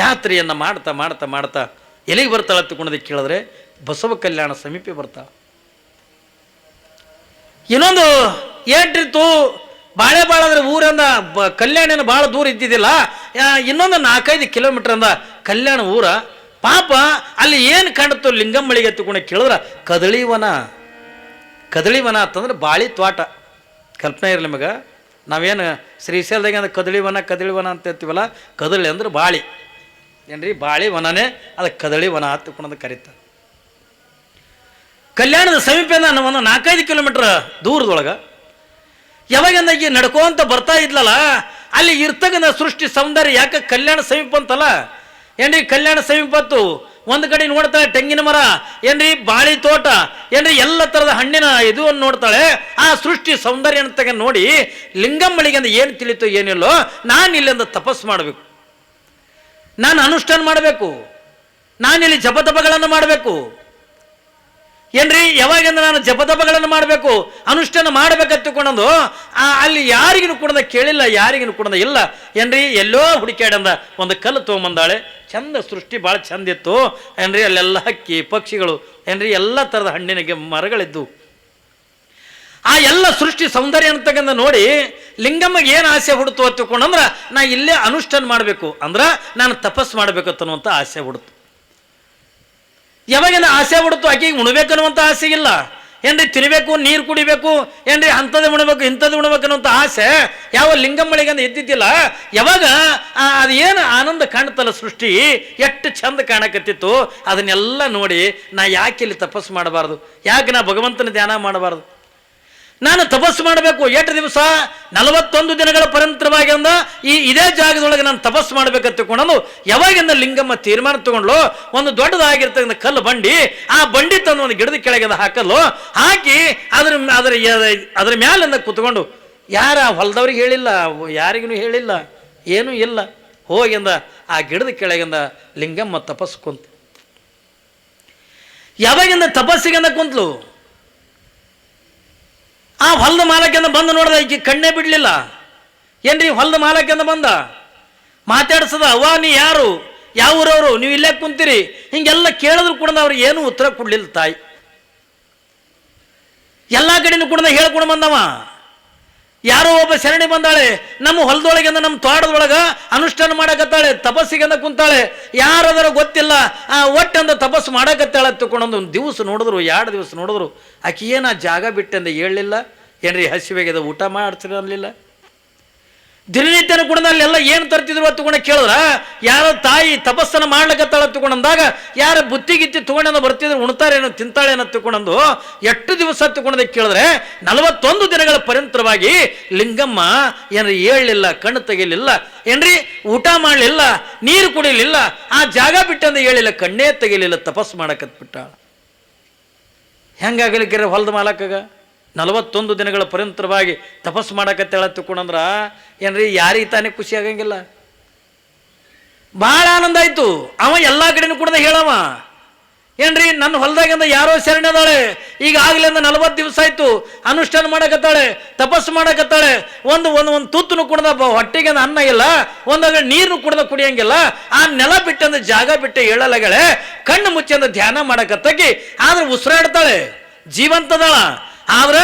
ಯಾತ್ರೆಯನ್ನು ಮಾಡ್ತಾ ಮಾಡ್ತಾ ಮಾಡ್ತಾ ಎಲ್ಲಿಗೆ ಬರ್ತಾಳೆ ತಿಳ್ಕೊಳೋದಕ್ಕೆ ಕೇಳಿದ್ರೆ ಬಸವ ಕಲ್ಯಾಣ ಸಮೀಪ ಬರ್ತಾಳೆ. ಇನ್ನೊಂದು ಏಟಿತ್ತು ಬಾಳೆಬಾಳದ್ರೆ ಊರಿಂದ ಕಲ್ಯಾಣಿನ ಭಾಳ ದೂರ ಇದ್ದಿದ್ದಿಲ್ಲ, ಇನ್ನೊಂದು 4-5 ಕಿಲೋಮೀಟರ್ ಅಂದ ಕಲ್ಯಾಣ ಊರ. ಪಾಪ ಅಲ್ಲಿ ಏನು ಕಾಣುತ್ತೋ ಲಿಂಗಮ್ಮಳಿಗೆ ಎತ್ತುಕೊಂಡು ಕೇಳಿದ್ರೆ ಕದಳಿವನ ಅಂತಂದ್ರೆ ಬಾಳಿ ತೋಟ. ಕಲ್ಪನೆ ಇರಲಿ ನಿಮಗೆ, ನಾವೇನು ಶ್ರೀಶೈಲದಾಗ ಅಂದ್ರೆ ಕದಳಿವನ ಅಂತ ಹೇಳ್ತೀವಲ್ಲ, ಕದಳಿ ಅಂದ್ರೆ ಬಾಳಿ ಏನ್ರಿ, ಬಾಳಿ ವನನೇ ಅದಕ್ಕೆ ಕದಳಿವನ ಹತ್ತುಕೊಂಡು ಕರೀತಾರೆ. ಕಲ್ಯಾಣದ ಸಮೀಪದಿಂದ ಒಂದು 4-5 ಕಿಲೋಮೀಟರ್ ದೂರದೊಳಗೆ ಯಾವಾಗಂದಾಗಿ ನಡ್ಕೋಂತ ಬರ್ತಾ ಇದ್ಲಲ್ಲ, ಅಲ್ಲಿ ಇರ್ತಕ್ಕಂಥ ಸೃಷ್ಟಿ ಸೌಂದರ್ಯ ಯಾಕೆ ಕಲ್ಯಾಣ ಸಮೀಪ ಅಂತಲ್ಲ ಏನ್ರಿ. ಕಲ್ಯಾಣ ಸಮೀಪತ್ತು ಒಂದು ಕಡೆ ನೋಡ್ತಾಳೆ ತೆಂಗಿನ ಮರ ಏನ್ರಿ, ಬಾಳಿ ತೋಟ ಏನ್ರಿ, ಎಲ್ಲ ಥರದ ಹಣ್ಣಿನ ಇದು ನೋಡ್ತಾಳೆ. ಆ ಸೃಷ್ಟಿ ಸೌಂದರ್ಯ ಅಂತ ನೋಡಿ ಲಿಂಗಮ್ಮಳಿಗೆ ಅಂದ್ರೆ ಏನು ತಿಳಿತೋ ಏನಿಲ್ಲೋ, ನಾನು ಇಲ್ಲಿಂದ ತಪಸ್ಸು ಮಾಡಬೇಕು, ನಾನು ಅನುಷ್ಠಾನ ಮಾಡಬೇಕು, ನಾನಿಲ್ಲಿ ಜಪತಪಗಳನ್ನು ಮಾಡಬೇಕು ಏನ್ರಿ. ಯಾವಾಗಂದ್ರೆ ನಾನು ಜಪತಪಗಳನ್ನು ಮಾಡಬೇಕು, ಅನುಷ್ಠಾನ ಮಾಡಬೇಕಂತಕೊಂಡು ಅಲ್ಲಿ ಯಾರಿಗೂ ಕೂಡ ಕೇಳಿಲ್ಲ, ಯಾರಿಗೂ ಕೂಡ ಇಲ್ಲ ಏನ್ರಿ. ಎಲ್ಲೋ ಹುಡುಕ್ಯಾಡಂದ ಒಂದು ಕಲ್ಲು ತೊಗೊಂಬಂದಾಳೆ. ಚಂದ ಸೃಷ್ಟಿ ಭಾಳ ಚಂದ ಇತ್ತು ಏನ್ರಿ. ಅಲ್ಲೆಲ್ಲ ಹಕ್ಕಿ ಪಕ್ಷಿಗಳು ಏನ್ರಿ, ಎಲ್ಲ ಥರದ ಹಣ್ಣಿನ ಮರಗಳಿದ್ದು ಆ ಎಲ್ಲ ಸೃಷ್ಟಿ ಸೌಂದರ್ಯ ಅಂತಕ್ಕಂಥ ನೋಡಿ ಲಿಂಗಮ್ಮಗೆ ಏನು ಆಸೆ ಹುಡ್ತು ಅಂತಕೊಂಡಂದ್ರೆ ನಾ ಇಲ್ಲೇ ಅನುಷ್ಠಾನ ಮಾಡಬೇಕು ಅಂದ್ರೆ ನಾನು ತಪಸ್ಸು ಮಾಡಬೇಕು ಅನ್ನುವಂಥ ಆಸೆ ಹುಡ್ತು. ಯಾವಾಗಿನ ಆಸೆ ಬಿಡುತ್ತೋ ಆಕೆಗೆ ಉಣ್ಬೇಕು ಅನ್ನುವಂಥ ಆಸೆ ಇಲ್ಲ ಏನ್ರಿ. ತಿನ್ನಬೇಕು, ನೀರು ಕುಡಿಬೇಕು ಏನ್ರಿ, ಅಂಥದ್ದು ಉಣ್ಬೇಕು ಇಂಥದ್ದು ಉಣ್ಬೇಕು ಅನ್ನುವಂಥ ಆಸೆ ಯಾವ ಲಿಂಗಮ್ಮಳಿಗೆ ಅಂತ ಇದ್ದಿದ್ದಿಲ್ಲ. ಯಾವಾಗ ಅದು ಏನು ಆನಂದ ಕಾಣ್ತಲ್ಲ ಸೃಷ್ಟಿ ಎಷ್ಟು ಚಂದ ಕಾಣಕತ್ತಿತ್ತು, ಅದನ್ನೆಲ್ಲ ನೋಡಿ ನಾ ಯಾಕೆ ಇಲ್ಲಿ ತಪಸ್ಸು ಮಾಡಬಾರ್ದು, ಯಾಕೆ ನಾ ಭಗವಂತನ ಧ್ಯಾನ ಮಾಡಬಾರ್ದು, ನಾನು ತಪಸ್ಸು ಮಾಡಬೇಕು. 8 ದಿವಸ 41 ದಿನಗಳ ಪರಂತರವಾಗಿ ಅಂದ ಇದೇ ಜಾಗದೊಳಗೆ ನಾನು ತಪಸ್ಸು ಮಾಡಬೇಕಂತ ತಿಳ್ಕೊಂಡು ಯಾವಾಗಿಂದ ಲಿಂಗಮ್ಮ ತೀರ್ಮಾನ ತಗೊಂಡ್ಲು, ಒಂದು ದೊಡ್ಡದಾಗಿರ್ತಕ್ಕಂಥ ಕಲ್ಲು ಬಂಡಿ, ಆ ಬಂಡಿ ತಂದು ಒಂದು ಗಿಡದ ಕೆಳಗೆ ಹಾಕಲು ಹಾಕಿ ಅದ್ರ ಮ್ಯಾಲಿಂದ ಕೂತ್ಕೊಂಡು ಯಾರ ಹೊಲದವ್ರಿಗೆ ಹೇಳಿಲ್ಲ, ಯಾರಿಗೂ ಹೇಳಿಲ್ಲ, ಏನೂ ಇಲ್ಲ, ಹೋಗಿಂದ ಆ ಗಿಡದ ಕೆಳಗಿಂದ ಲಿಂಗಮ್ಮ ತಪಸ್ಸು ಕುಂತು. ಯಾವಾಗಿಂದ ತಪಸ್ಸಿಗೆಂದ ಕುಂತ್ಲು, ಆ ಹೊಲದ ಮಾಲಕ್ಕಿಂದ ಬಂದು ನೋಡಿದ ಈಕೆ ಕಣ್ಣೇ ಬಿಡಲಿಲ್ಲ ಏನ್ರಿ. ಹೊಲದ ಮಾಲಕ್ಕಿಂದ ಬಂದ ಮಾತಾಡ್ಸದ, ಅವ್ವ ನೀ ಯಾರು, ಯಾವ ಊರವರು, ನೀವು ಇಲ್ಲೇ ಕುಂತೀರಿ, ಹಿಂಗೆಲ್ಲ ಕೇಳಿದ್ರು ಕೂಡ ಅವ್ರಿಗೆ ಏನೂ ಉತ್ತರ ಕೊಡ್ಲಿಲ್ಲ ತಾಯಿ. ಎಲ್ಲ ಕಡೆನೂ ಕೂಡ ಹೇಳ್ಕೊಂಡು ಬಂದವ. ಯಾರೋ ಒಬ್ಬ ಶರಣಿ ಬಂದಾಳೆ, ನಮ್ಮ ಹೊಲದೊಳಗಿಂದ ನಮ್ಮ ತೋಟದೊಳಗೆ ಅನುಷ್ಠಾನ ಮಾಡಕತ್ತಾಳೆ, ತಪಸ್ಸಿಗೆಂದ ಕುಂತಾಳೆ, ಯಾರದರ ಗೊತ್ತಿಲ್ಲ, ಒಟ್ಟಂದ ತಪಸ್ಸು ಮಾಡಕತ್ತಾಳೆ ತಗೊಂಡೊಂದು ದಿವಸ ನೋಡಿದ್ರು, 2 ದಿವಸ ನೋಡಿದ್ರು, ಆಕೆ ಏನು ಆ ಜಾಗ ಬಿಟ್ಟಂದ ಹೇಳಲಿಲ್ಲ ಏನ್ರಿ. ಹಸಿವೆಗೆದ ಊಟ ಮಾಡ್ತೀರ ಅನ್ಲಿಲ್ಲ. ದಿನನಿತ್ಯನ ಕೂಡ ಅಲ್ಲೆಲ್ಲ ಏನು ತರ್ತಿದ್ರು ತಗೊಂಡ ಕೇಳಿದ್ರ ಯಾರೋ ತಾಯಿ ತಪಸ್ಸನ್ನು ಮಾಡ್ಲಿಕ್ಕತ್ತಾಳ ತಗೊಂಡಂದಾಗ ಯಾರು ಬುತ್ತಿಗಿತ್ತಿ ತಗೊಂಡ ಬರ್ತಿದ್ರು, ಉಣ್ತಾರೇನೋ ತಿಂತಾಳೇನೋ ತಗೊಂಡು 8 ದಿವಸ ತಗೊಂಡದಕ್ಕೆ ಕೇಳಿದ್ರೆ 41 ದಿನಗಳ ಪರ್ಯಂತರವಾಗಿ ಲಿಂಗಮ್ಮ ಏನ್ರಿ ಹೇಳಲಿಲ್ಲ, ಕಣ್ಣು ತೆಗಿಲಿಲ್ಲ ಏನ್ರಿ, ಊಟ ಮಾಡಲಿಲ್ಲ, ನೀರು ಕುಡಿಲಿಲ್ಲ, ಆ ಜಾಗ ಬಿಟ್ಟಂದ ಹೇಳಿಲ್ಲ, ಕಣ್ಣೇ ತೆಗಿಲಿಲ್ಲ, ತಪಸ್ಸು ಮಾಡಕತ್ಬಿಟ್ಟ. ಹೆಂಗಾಗಲಿಕ್ಕೆ ಹೊಲದ ಮಾಲಕಾಗ 41 ದಿನಗಳ ಪರ್ಯಂತರವಾಗಿ ತಪಸ್ಸು ಮಾಡಕತ್ತೇಳ ತಿಳ್ಕೊಂಡ್ರ ಏನ್ರಿ, ಯಾರಿಗೆ ತಾನೇ ಖುಷಿ ಆಗಂಗಿಲ್ಲ. ಭಾಳ ಆನಂದ ಆಯ್ತು. ಅವ ಎಲ್ಲ ಕಡೆನೂ ಕೂಡ ಹೇಳವ ಏನ್ರಿ, ನನ್ನ ಹೊಲದಾಗಿಂದ ಯಾರೋ ಶರಣದಾಳೆ, ಈಗ ಆಗ್ಲಿಂದ 40 ದಿವಸ ಆಯ್ತು, ಅನುಷ್ಠಾನ ಮಾಡಕತ್ತಾಳೆ, ತಪಸ್ಸು ಮಾಡಕತ್ತಾಳೆ, ಒಂದು ತುತ್ತನು ಕುಡ್ದ ಹೊಟ್ಟೆಗೆ ಅನ್ನ ಇಲ್ಲ, ಒಂದಾಗ ನೀರನ್ನು ಕುಡ್ದ ಕುಡಿಯಂಗಿಲ್ಲ, ಆ ನೆಲ ಬಿಟ್ಟಂದ ಜಾಗ ಬಿಟ್ಟು ಹೇಳಲಗಳೇ, ಕಣ್ಣು ಮುಚ್ಚಂದ ಧ್ಯಾನ ಮಾಡಕತ್ತಾಗಿ, ಆದ್ರೆ ಉಸಿರಾಡ್ತಾಳೆ, ಜೀವಂತದಳ, ಆದ್ರೆ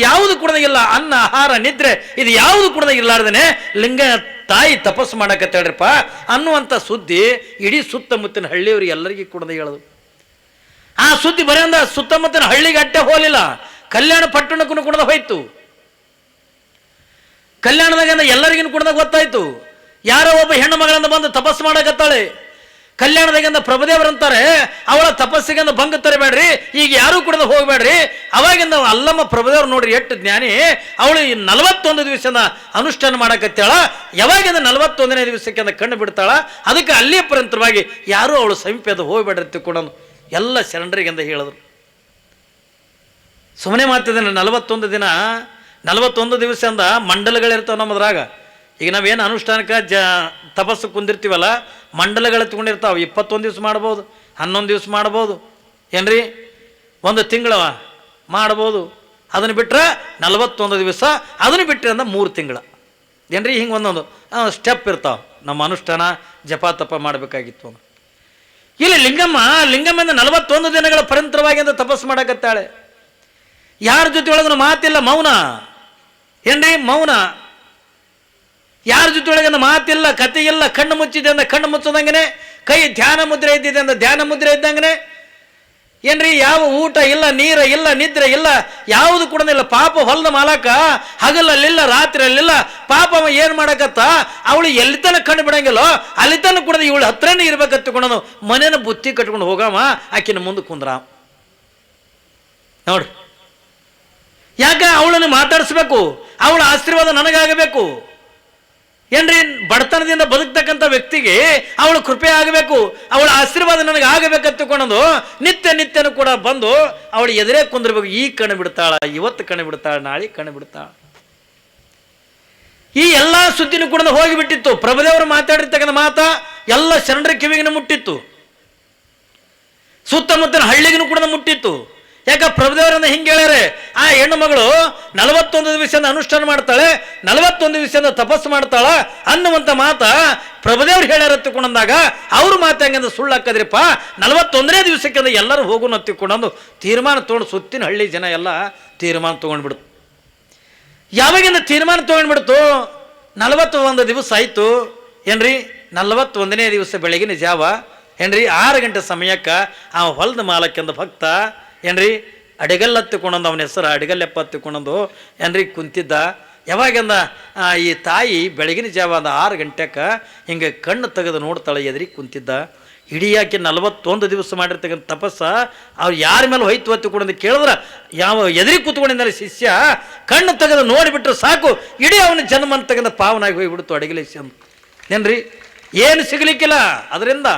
ಯಾವುದು ಕೂಡ ಇಲ್ಲ, ಅನ್ನ ಆಹಾರ ನಿದ್ರೆ ಇದು ಯಾವುದು ಕೂಡ ಇರ್ಲಾರ್ದೇನೆ ಲಿಂಗ ತಾಯಿ ತಪಸ್ಸು ಮಾಡಕತ್ತಾಳ್ರಿಪ್ಪ ಅನ್ನುವಂಥ ಸುದ್ದಿ ಇಡೀ ಸುತ್ತಮುತ್ತಿನ ಹಳ್ಳಿಯವ್ರಿಗೆ ಎಲ್ಲರಿಗೂ ಕುಡ್ದು ಹೇಳೋದು. ಆ ಸುದ್ದಿ ಬರೆಯಂದ ಸುತ್ತಮುತ್ತಿನ ಹಳ್ಳಿಗೆ ಅಟ್ಟೆ ಹೋಗಲಿಲ್ಲ, ಕಲ್ಯಾಣ ಪಟ್ಟಣಕ್ಕೂ ಕುಡ್ದು ಹೋಯ್ತು. ಕಲ್ಯಾಣದಾಗ ಎಲ್ಲರಿಗೂ ಕುಡ್ದಾಗ ಗೊತ್ತಾಯ್ತು, ಯಾರೋ ಒಬ್ಬ ಹೆಣ್ಣು ಮಗಳಿಂದ ಬಂದು ತಪಸ್ಸು ಮಾಡಕತ್ತಾಳೆ. ಕಲ್ಯಾಣದಾಗಿಂದ ಪ್ರಭುದೇವರಂತಾರೆ ಅವಳ ತಪಸ್ಸಿಗೆ ಭಂಗ ತರಬೇಡ್ರಿ, ಈಗ ಯಾರೂ ಕುಡ್ದು ಹೋಗ್ಬೇಡ್ರಿ. ಅವಾಗಿಂದ ಅಲ್ಲಮ್ಮ ಪ್ರಭುದೇವ್ರು ನೋಡ್ರಿ ಎಷ್ಟು ಜ್ಞಾನಿ, ಅವಳು 41 ದಿವಸದ ಅನುಷ್ಠಾನ ಮಾಡಕತ್ತಾಳ. ಯಾವಾಗಿಂದ 41ನೇ ದಿವಸಕ್ಕೆ ಕಣ್ಣು ಬಿಡ್ತಾಳ. ಅದಕ್ಕೆ ಅಲ್ಲಿಯ ಪರಂತರವಾಗಿ ಯಾರೂ ಅವಳು ಸಮೀಪದ ಹೋಗ್ಬೇಡ್ರಿ ತಿಳ್ಕೊಂಡು ಎಲ್ಲ ಶರಣರಿಗೆಂದ ಹೇಳಿದ್ರು. ಸುಮ್ಮನೆ ಮಾತಿದ್ದಾನೆ. 41 ದಿನ 41 ದಿವಸದಿಂದ ಮಂಡಲಗಳಿರ್ತಾವೆ ನಮ್ಮದ್ರಾಗ. ಈಗ ನಾವೇನು ಅನುಷ್ಠಾನಕ್ಕೆ ತಪಸ್ಸು ಕುಂದಿರ್ತೀವಲ್ಲ, ಮಂಡಲಗಳು ತಗೊಂಡಿರ್ತಾವೆ. 21 ದಿವಸ ಮಾಡ್ಬೋದು, 11 ದಿವಸ ಮಾಡ್ಬೋದು, ಏನ್ರಿ 1 ತಿಂಗಳ ಮಾಡ್ಬೋದು. ಅದನ್ನು ಬಿಟ್ಟರೆ 41 ದಿವಸ, ಅದನ್ನು ಬಿಟ್ಟರೆ ಅಂದ್ರೆ 3 ತಿಂಗಳ, ಏನ್ರಿ ಹಿಂಗೆ ಒಂದೊಂದು ಸ್ಟೆಪ್ ಇರ್ತಾವೆ. ನಮ್ಮ ಅನುಷ್ಠಾನ ಜಪ ತಪ ಮಾಡಬೇಕಾಗಿತ್ತು. ಇಲ್ಲಿ ಲಿಂಗಮ್ಮಿಂದ 41 ದಿನಗಳ ಪರಂತರವಾಗಿ ಅಂತ ತಪಸ್ಸು ಮಾಡಕತ್ತಾಳೆ. ಯಾರ ಜೊತೆ ಒಳಗೂ ಮಾತಿಲ್ಲ, ಮೌನ, ಏನ್ರಿ ಮೌನ. ಯಾರ ಜೊತೆ ಒಳಗನ್ನ ಮಾತಿಲ್ಲ, ಕತೆ ಇಲ್ಲ. ಕಣ್ಣು ಮುಚ್ಚಿದೆ ಅಂದ ಕಣ್ಣು ಮುಚ್ಚದಂಗನೆ, ಕೈ ಧ್ಯಾನ ಮುದ್ರೆ ಇದ್ದಿದೆ ಅಂದ ಧ್ಯಾನ ಮುದ್ರೆ ಇದ್ದಂಗನೆ, ಏನ್ರಿ ಯಾವ ಊಟ ಇಲ್ಲ, ನೀರ ಇಲ್ಲ, ನಿದ್ರೆ ಇಲ್ಲ, ಯಾವುದು ಕೂಡ ಇಲ್ಲ. ಪಾಪ ಹೊಲದ ಮಾಲಕ ಹಗಲಲ್ಲಿಲ್ಲ, ರಾತ್ರಿ ಅಲ್ಲಿಲ್ಲ. ಪಾಪ ಅವ ಏನು ಮಾಡಕತ್ತ, ಅವಳು ಎಲ್ಲಿ ತನಕ ಕಣ್ಣು ಬಿಡಂಗಿಲ್ಲೋ ಅಲ್ಲಿ ತನಕ ಕೂಡ ಇವಳು ಹತ್ರನೇ ಇರ್ಬೇಕತ್ತುಕೊಂಡು ಮನೇನ ಬುತ್ತಿ ಕಟ್ಕೊಂಡು ಹೋಗವ, ಆಕಿನ ಮುಂದೆ ಕುಂದ್ರ ನೋಡ್ರಿ. ಯಾಕೆ ಅವಳನ್ನು ಮಾತಾಡಿಸ್ಬೇಕು, ಅವಳ ಆಶೀರ್ವಾದ ನನಗಾಗಬೇಕು, ಏನ್ರಿ ಬಡತನದಿಂದ ಬದುಕ್ತಕ್ಕಂಥ ವ್ಯಕ್ತಿಗೆ ಅವಳು ಕೃಪೆ ಆಗಬೇಕು, ಅವಳ ಆಶೀರ್ವಾದ ನನಗೆ ಆಗಬೇಕಂತಕೊಂಡು ನಿತ್ಯನೂ ಕೂಡ ಬಂದು ಅವಳು ಎದುರೇ ಕುಂದಿರ್ಬೇಕು. ಈ ಕಣ್ಣು ಬಿಡ್ತಾಳ, ಇವತ್ತು ಕಣ್ಣು ಬಿಡ್ತಾಳ, ನಾಳೆ ಕಣ್ಣು ಬಿಡ್ತಾಳ. ಈ ಎಲ್ಲ ಸುದ್ದಿನೂ ಕೂಡ ಹೋಗಿಬಿಟ್ಟಿತ್ತು. ಪ್ರಭುದೇವರು ಮಾತಾಡಿರ್ತಕ್ಕಂಥ ಮಾತಾ ಎಲ್ಲ ಶರಣರ ಕಿವಿಗಿನ ಮುಟ್ಟಿತ್ತು, ಸುತ್ತಮುತ್ತಲ ಹಳ್ಳಿಗೂ ಕೂಡ ಮುಟ್ಟಿತ್ತು. ಯಾಕ ಪ್ರಭುದೇವರನ್ನ ಹಿಂಗೆ ಹೇಳ್ಯಾರೆ, ಆ ಹೆಣ್ಣು ಮಗಳು 41 ದಿವಸದಿಂದ ಅನುಷ್ಠಾನ ಮಾಡ್ತಾಳೆ, 41 ದಿವಸದಿಂದ ತಪಸ್ಸು ಮಾಡ್ತಾಳ ಅನ್ನುವಂಥ ಮಾತ ಪ್ರಭುದೇವ್ರು ಹೇಳ್ಯಾರ ತಿಳ್ಕೊಂಡಂದಾಗ ಅವ್ರ ಮಾತು ಹೆಂಗಂದ್ರೆ ಸುಳ್ಳು ಹಾಕದ್ರಿಪ್ಪ. 41ನೇ ದಿವಸಕ್ಕೆ ಎಲ್ಲರೂ ಹೋಗೋಣ ತಿಳ್ಕೊಂಡು ತೀರ್ಮಾನ ತೊಗೊಂಡು ಸುತ್ತಿನ ಹಳ್ಳಿ ಜನ ಎಲ್ಲ ತೀರ್ಮಾನ ತೊಗೊಂಡ್ಬಿಡ್ತು. ಯಾವಾಗಿಂದ ತೀರ್ಮಾನ ತೊಗೊಂಡ್ಬಿಡ್ತು, 41 ದಿವಸ ಆಯಿತು, ಏನ್ರಿ 41ನೇ ದಿವಸ ಬೆಳಗಿನ ಜಾವ, ಏನ್ರಿ 6 ಗಂಟೆ ಸಮಯಕ್ಕೆ ಆ ಹೊಲದ ಮಾಲಕ್ಕೆಂದ ಭಕ್ತ ಏನ್ರಿ ಅಡಿಗಲ್ ಹತ್ತಿಕೊಂಡಂದು, ಅವನ ಹೆಸರು ಅಡಿಗಲ್ಲೆಪ್ಪ ಹತ್ತಿಕೊಂಡಂದು, ಏನ್ರಿ ಕುಂತಿದ್ದ. ಯಾವಾಗಿಂದ ಈ ತಾಯಿ ಬೆಳಗಿನ ಜಾವ 6 ಗಂಟೆಗೆ ಹಿಂಗೆ ಕಣ್ಣು ತೆಗೆದು ನೋಡ್ತಾಳೆ, ಎದುರಿಗೆ ಕುಂತಿದ್ದ. ಇಡೀ ಯಾಕೆ 41 ದಿವಸ ಮಾಡಿರ್ತಕ್ಕಂಥ ತಪಸ್ಸ ಅವ್ರು ಯಾರ ಮೇಲೆ ಹೋಯ್ತು ಹತ್ತಿಕೊಂಡಂದು ಕೇಳಿದ್ರೆ, ಯಾವ ಎದುರಿಗೆ ಕೂತ್ಕೊಂಡಿದ್ದಾರೆ ಶಿಷ್ಯ ಕಣ್ಣು ತೆಗೆದು ನೋಡಿಬಿಟ್ರೆ ಸಾಕು, ಇಡೀ ಅವನ ಜನ್ಮ ಅಂತಕ್ಕಂಥ ಪಾವನಾಗಿ ಹೋಗಿಬಿಡ್ತು ಅಡಿಗಲೇಸಿ ಅಂತ. ಏನ್ರಿ ಏನು ಸಿಗಲಿಕ್ಕಿಲ್ಲ. ಅದರಿಂದ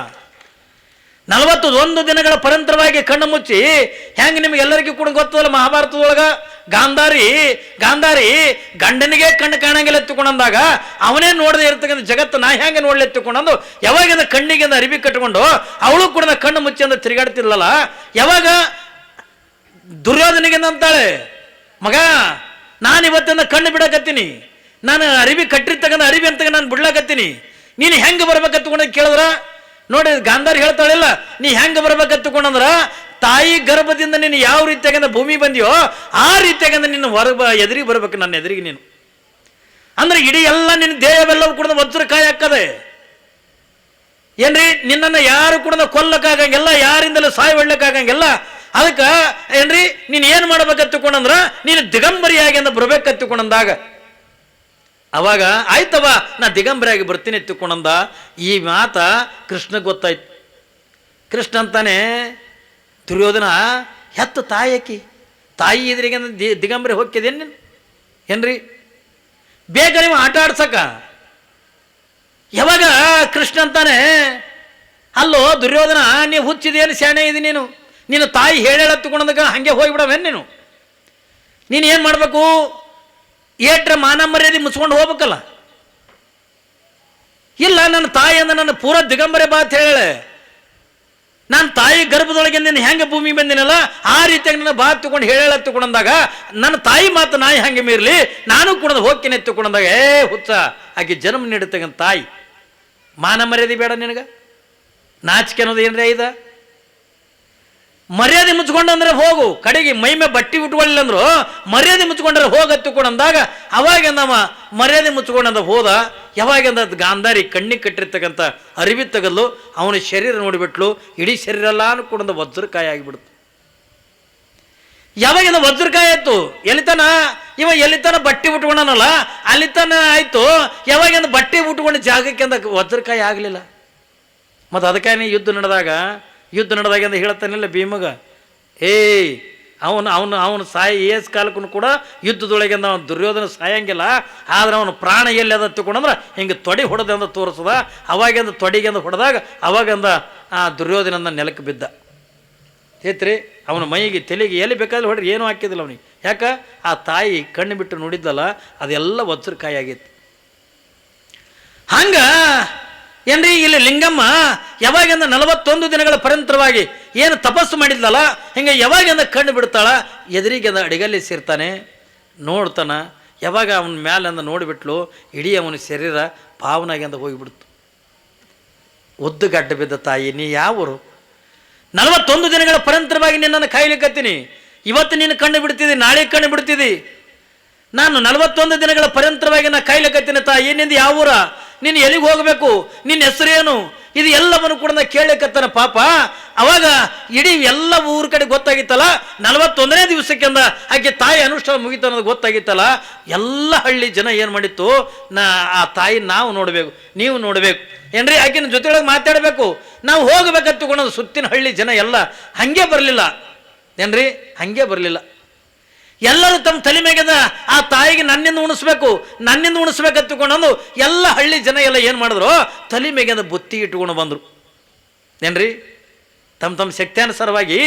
41 ದಿನಗಳ ಪರಂತರವಾಗಿ ಕಣ್ಣು ಮುಚ್ಚಿ ಹೆಂಗೆ ನಿಮಗೆಲ್ಲರಿಗೂ ಕೂಡ ಗೊತ್ತದಲ್ಲ, ಮಹಾಭಾರತದೊಳಗೆ ಗಾಂಧಾರಿ ಗಂಡನಿಗೆ ಕಣ್ಣು ಕಾಣಂಗಿಲ್ಲ ಎತ್ತುಕೊಂಡಂದಾಗ ಅವನೇ ನೋಡದೆ ಇರ್ತಕ್ಕಂಥ ಜಗತ್ತು ನಾ ಹೆಂಗೆ ನೋಡ್ಲಿ ಎತ್ತುಕೊಂಡಂದು ಯಾವಾಗಿಂದ ಕಣ್ಣಿಗೆ ಅರಿವಿ ಕಟ್ಕೊಂಡು ಅವಳು ಕೂಡ ಕಣ್ಣು ಮುಚ್ಚಿ ಅಂತ ತಿರುಗಾಡ್ತಿರ್ಲಲ್ಲ. ಯಾವಾಗ ದುರ್ಯೋಧನಿಗೆ ಅಂತಾಳೆ, ಮಗ ನಾನು ಇವತ್ತಿಂದ ಕಣ್ಣು ಬಿಡಕತ್ತೀನಿ, ನಾನು ಅರಿವಿ ಕಟ್ಟಿರ್ತಕ್ಕಂಥ ಅರಿವಿ ಅಂತ ನಾನು ಬಿಡ್ಲಾಕತ್ತೀನಿ, ನೀನು ಹೆಂಗೆ ಬರ್ಬೇಕತ್ತುಕೊಂಡ ಕೇಳಿದ್ರ ನೋಡಿ ಗಾಂಧಾರಿ ಹೇಳ್ತಾಳಿಲ್ಲ, ನೀ ಹೆಂಗೆ ಬರ್ಬೇಕತ್ತುಕೊಂಡಂದ್ರ ತಾಯಿ ಗರ್ಭದಿಂದ ನೀನು ಯಾವ ರೀತಿಯಾಗಂದ ಭೂಮಿ ಬಂದಿಯೋ ಆ ರೀತಿಯಾಗಂದ ನೀನು ಎದುರಿಗೆ ಬರ್ಬೇಕು, ನನ್ನ ಎದುರಿಗೆ ನೀನು ಅಂದ್ರೆ ಇಡೀ ಎಲ್ಲ ನಿನ್ನ ದೇಹವೆಲ್ಲವೂ ಕೂಡ ವಜ್ರಕಾಯಿ ಹಾಕದೆ. ಏನ್ರಿ ನಿನ್ನನ್ನು ಯಾರು ಕೂಡ ಕೊಲ್ಲಕ್ಕಾಗಂಗಿಲ್ಲ, ಯಾರಿಂದಲೂ ಸಾಯಿ ಹೊಡ್ಲಿಕ್ಕಾಗಂಗಿಲ್ಲ. ಅದಕ್ಕೆ ಏನ್ರಿ ನೀನು ಏನು ಮಾಡ್ಬೇಕತ್ತುಕೊಂಡಂದ್ರ ನೀನು ದಿಗಂಬರಿಯಾಗಿ ಅಂದ ಬರ್ಬೇಕತ್ತುಕೊಂಡಂದಾಗ ಅವಾಗ ಆಯ್ತವ ನಾ ದಿಗಂಬರಿಯಾಗಿ ಬರ್ತೀನಿ ಎತ್ತುಕೊಂಡಂದ. ಈ ಮಾತ ಕೃಷ್ಣಗೆ ಗೊತ್ತಾಯ್ತು. ಕೃಷ್ಣ ಅಂತಾನೆ, ದುರ್ಯೋಧನ ಹೆತ್ತ ತಾಯಿ ತಾಯಿ ಎದುರಿಗೆ ದಿಗಂಬರಿ ಹೋಗ್ತಿದೇನು ನೀನು, ಏನ್ರಿ ಬೇಗ ನೀವು ಆಟ ಆಡ್ಸಕ. ಯಾವಾಗ ಕೃಷ್ಣ ಅಂತಾನೆ, ಅಲ್ಲೋ ದುರ್ಯೋಧನ ನೀವು ಹುಚ್ಚಿದೇನು ಶಾಣೆ ಇದೆ ನೀನು ತಾಯಿ ಹೇಳತ್ತುಕೊಂಡದಾಗ ಹಂಗೆ ಹೋಗಿಬಿಡವೇನು ನೀನು ಏನು ಮಾಡಬೇಕು, ಏಟ್ರ ಮಾನ ಮರ್ಯಾದೆ ಮುಚ್ಕೊಂಡು ಹೋಗ್ಬೇಕಲ್ಲ. ಇಲ್ಲ ನನ್ನ ತಾಯಿ ಅಂದ್ರೆ ನನ್ನ ಪೂರ ದಿಗಂಬರೆ ಬಾತ್ ಹೇಳೆ, ನಾನು ತಾಯಿ ಗರ್ಭದೊಳಗೆ ನೀನು ಹೆಂಗೆ ಭೂಮಿ ಬಂದಿನಲ್ಲ ಆ ರೀತಿಯಾಗಿ ನನ್ನ ಬಾತ್ ತಗೊಂಡು ಹೇಳತ್ತುಕೊಂಡಂದಾಗ ನನ್ನ ತಾಯಿ ಮಾತು ನಾಯಿ ಹಂಗೆ ಮೀರಲಿ, ನಾನು ಕೂಡ ಹೋಗ್ತೀನಿ ಎತ್ತುಕೊಂಡಂದಾಗ ಹುಚ್ಚ ಆಕೆ ಜನ್ಮ ನೀಡುತ್ತಕ್ಕಂಥ ತಾಯಿ ಮಾನ ಮರ್ಯಾದೆ ಬೇಡ ನಿನಗೆ, ನಾಚಿಕೆ ಅನ್ನೋದು ಏನ್ರಿ ಐದ ಮರ್ಯಾದೆ ಮುಚ್ಕೊಂಡಂದ್ರೆ ಹೋಗು, ಕಡೆಗೆ ಮೈಮೆ ಬಟ್ಟೆ ಉಟ್ಕೊಳ್ಳಿಲ್ಲ ಅಂದ್ರು ಮರ್ಯಾದೆ ಮುಚ್ಕೊಂಡ್ರೆ ಹೋಗತ್ತಿಕೊಂಡು ಅಂದಾಗ ಅವಾಗಿಂದವ ಮರ್ಯಾದೆ ಮುಚ್ಕೊಂಡಂದ ಹೋದ. ಯಾವಾಗಿಂದ ಗಾಂಧಾರಿ ಕಣ್ಣಿಗೆ ಕಟ್ಟಿರ್ತಕ್ಕಂಥ ಅರಿವಿ ತಗಲ್ಲು ಅವನ ಶರೀರ ನೋಡಿಬಿಟ್ಲು, ಇಡೀ ಶರೀರ ಎಲ್ಲ ಕೂಡ ವಜ್ರಕಾಯ ಆಗಿಬಿಡ್ತು. ಯಾವಾಗಿಂದ ವಜ್ರಕಾಯ ಆಯ್ತು, ಎಲ್ಲಿತನ ಎಲ್ಲಿತನ ಬಟ್ಟೆ ಉಟ್ಕೊಂಡನಲ್ಲ ಅಲ್ಲಿತನ ಆಯ್ತು. ಯಾವಾಗಿಂದ ಬಟ್ಟೆ ಉಟ್ಕೊಂಡು ಜಾಗಕ್ಕೆ ಅಂದ ವಜ್ರಕಾಯ ಆಗಲಿಲ್ಲ. ಮತ್ತು ಅದಕ್ಕಾಗಿ ಯುದ್ಧ ನಡೆದಾಗಿಂದ ಹೇಳ್ತಾನಿಲ್ಲ ಭೀಮಗ, ಅವನು ಏಸ್ ಕಾಲಕ್ಕೂ ಕೂಡ ಯುದ್ಧದೊಳಗಿಂದ ಅವನು ದುರ್ಯೋಧನ ಸಾಯಂಗಿಲ್ಲ. ಆದ್ರೆ ಅವನು ಪ್ರಾಣ ಎಲ್ಲಿ ಅದ ತಿಳ್ಕೊಂಡ್ರೆ ಹಿಂಗೆ ತೊಡೆ ಹೊಡೆದ ಅಂತ ತೋರಿಸದ. ಅವಾಗಿಂದ ತೊಡೆಗಿಂದ ಹೊಡೆದಾಗ ಅವಾಗಿಂದ ಆ ದುರ್ಯೋಧನಂದ ನೆಲಕ್ಕೆ ಬಿದ್ದ. ಏತ್ರಿ ಅವನ ಮೈಗೆ ತಲೆಗೆ ಎಲ್ಲಿ ಬೇಕಾದ್ರೆ ಹೊಡ್ರಿ ಏನೂ ಹಾಕಿದಿಲ್ಲ ಅವನಿಗೆ. ಯಾಕೆ ಆ ತಾಯಿ ಕಣ್ಣು ಬಿಟ್ಟು ನೋಡಿದ್ದಲ್ಲ, ಅದೆಲ್ಲ ವಜ್ರಕಾಯಿ ಆಗಿತ್ತು. ಹಂಗ ಏನ್ರಿ ಇಲ್ಲಿ ಲಿಂಗಮ್ಮ ಯಾವಾಗಿಂದ 41 ದಿನಗಳ ಪರಂತರವಾಗಿ ಏನು ತಪಸ್ಸು ಮಾಡಿದ್ಲಲ್ಲ, ಹಿಂಗೆ ಯಾವಾಗಿಂದ ಕಣ್ಣು ಬಿಡ್ತಾಳ, ಎದುರಿಗೆ ಅಡಿಗಲ್ಲಿ ಸೇರ್ತಾನೆ, ನೋಡ್ತಾನ. ಯಾವಾಗ ಅವನ ಮ್ಯಾಲಿಂದ ನೋಡಿಬಿಟ್ಲು, ಇಡೀ ಅವನ ಶರೀರ ಪಾವನಾಗಿಂದ ಹೋಗಿಬಿಡ್ತು. ಉದ್ದುಗಡ್ಡ ಬಿದ್ದ ತಾಯಿ, ನೀ ಯಾವರು? 41 ದಿನಗಳ ಪರಂತರವಾಗಿ ನಿನ್ನನ್ನು ಕಾಯ್ಲಿಕ್ಕತ್ತೀನಿ. ಇವತ್ತು ನೀನು ಕಣ್ಣು ಬಿಡ್ತಿದ್ದಿ, ನಾಳೆ ಕಣ್ಣು ಬಿಡ್ತಿದ್ದಿ. ನಾನು 41 ದಿನಗಳ ಪರಂತರವಾಗಿ ನಾ ಕಾಯ್ಲಿಕ್ಕತ್ತೀನಿ ತಾಯಿ. ನಿಂದು ಯಾವ ಊರ? ನೀನು ಎಲ್ಲಿಗೆ ಹೋಗಬೇಕು? ನಿನ್ನ ಹೆಸರೇನು? ಇದು ಎಲ್ಲವನ್ನು ಕೂಡ ಕೇಳಲಿಕ್ಕತ್ತಾನ ಪಾಪ. ಅವಾಗ ಇಡೀ ಎಲ್ಲ ಊರ ಕಡೆ ಗೊತ್ತಾಗಿತ್ತಲ್ಲ. 41ನೇ ದಿವಸಕ್ಕಿಂದ ಆಕೆ ತಾಯಿ ಅನುಷ್ಠಾನ ಮುಗಿತು ಅನ್ನೋದು ಗೊತ್ತಾಗಿತ್ತಲ್ಲ. ಎಲ್ಲ ಹಳ್ಳಿ ಜನ ಏನು ಮಾಡಿತ್ತು, ಆ ತಾಯಿ ನಾವು ನೋಡಬೇಕು, ನೀವು ನೋಡಬೇಕು ಏನ್ರಿ, ಆಕಿನ ಜೊತೆಯೊಳಗೆ ಮಾತಾಡಬೇಕು, ನಾವು ಹೋಗಬೇಕಂತ ತಗೊಂಡು ಸುತ್ತಿನ ಹಳ್ಳಿ ಜನ ಎಲ್ಲ ಹಂಗೆ ಬರಲಿಲ್ಲ ಏನ್ರಿ, ಹಂಗೆ ಬರಲಿಲ್ಲ. ಎಲ್ಲರೂ ತಮ್ಮ ತಲೆ ಮೇಗದ ಆ ತಾಯಿಗೆ ನನ್ನಿಂದ ಉಣಿಸ್ಬೇಕಂತ ತಗೊಂಡು ಎಲ್ಲ ಹಳ್ಳಿ ಜನ ಎಲ್ಲ ಏನು ಮಾಡಿದ್ರು, ತಲೆ ಮೇಗದ ಬುತ್ತಿ ಇಟ್ಕೊಂಡು ಬಂದರು ಏನ್ರಿ. ತಮ್ಮ ಶಕ್ತಿಯಾನುಸಾರವಾಗಿ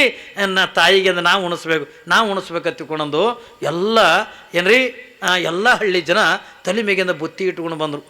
ತಾಯಿಗೆ ನಾವು ಉಣಿಸ್ಬೇಕಂತ ತಿಳ್ಕೊಂಡು ಎಲ್ಲ ಏನ್ರಿ ಎಲ್ಲ ಹಳ್ಳಿ ಜನ ತಲೆ ಮೇಗಿಂದ ಬುತ್ತಿ ಇಟ್ಕೊಂಡು ಬಂದರು.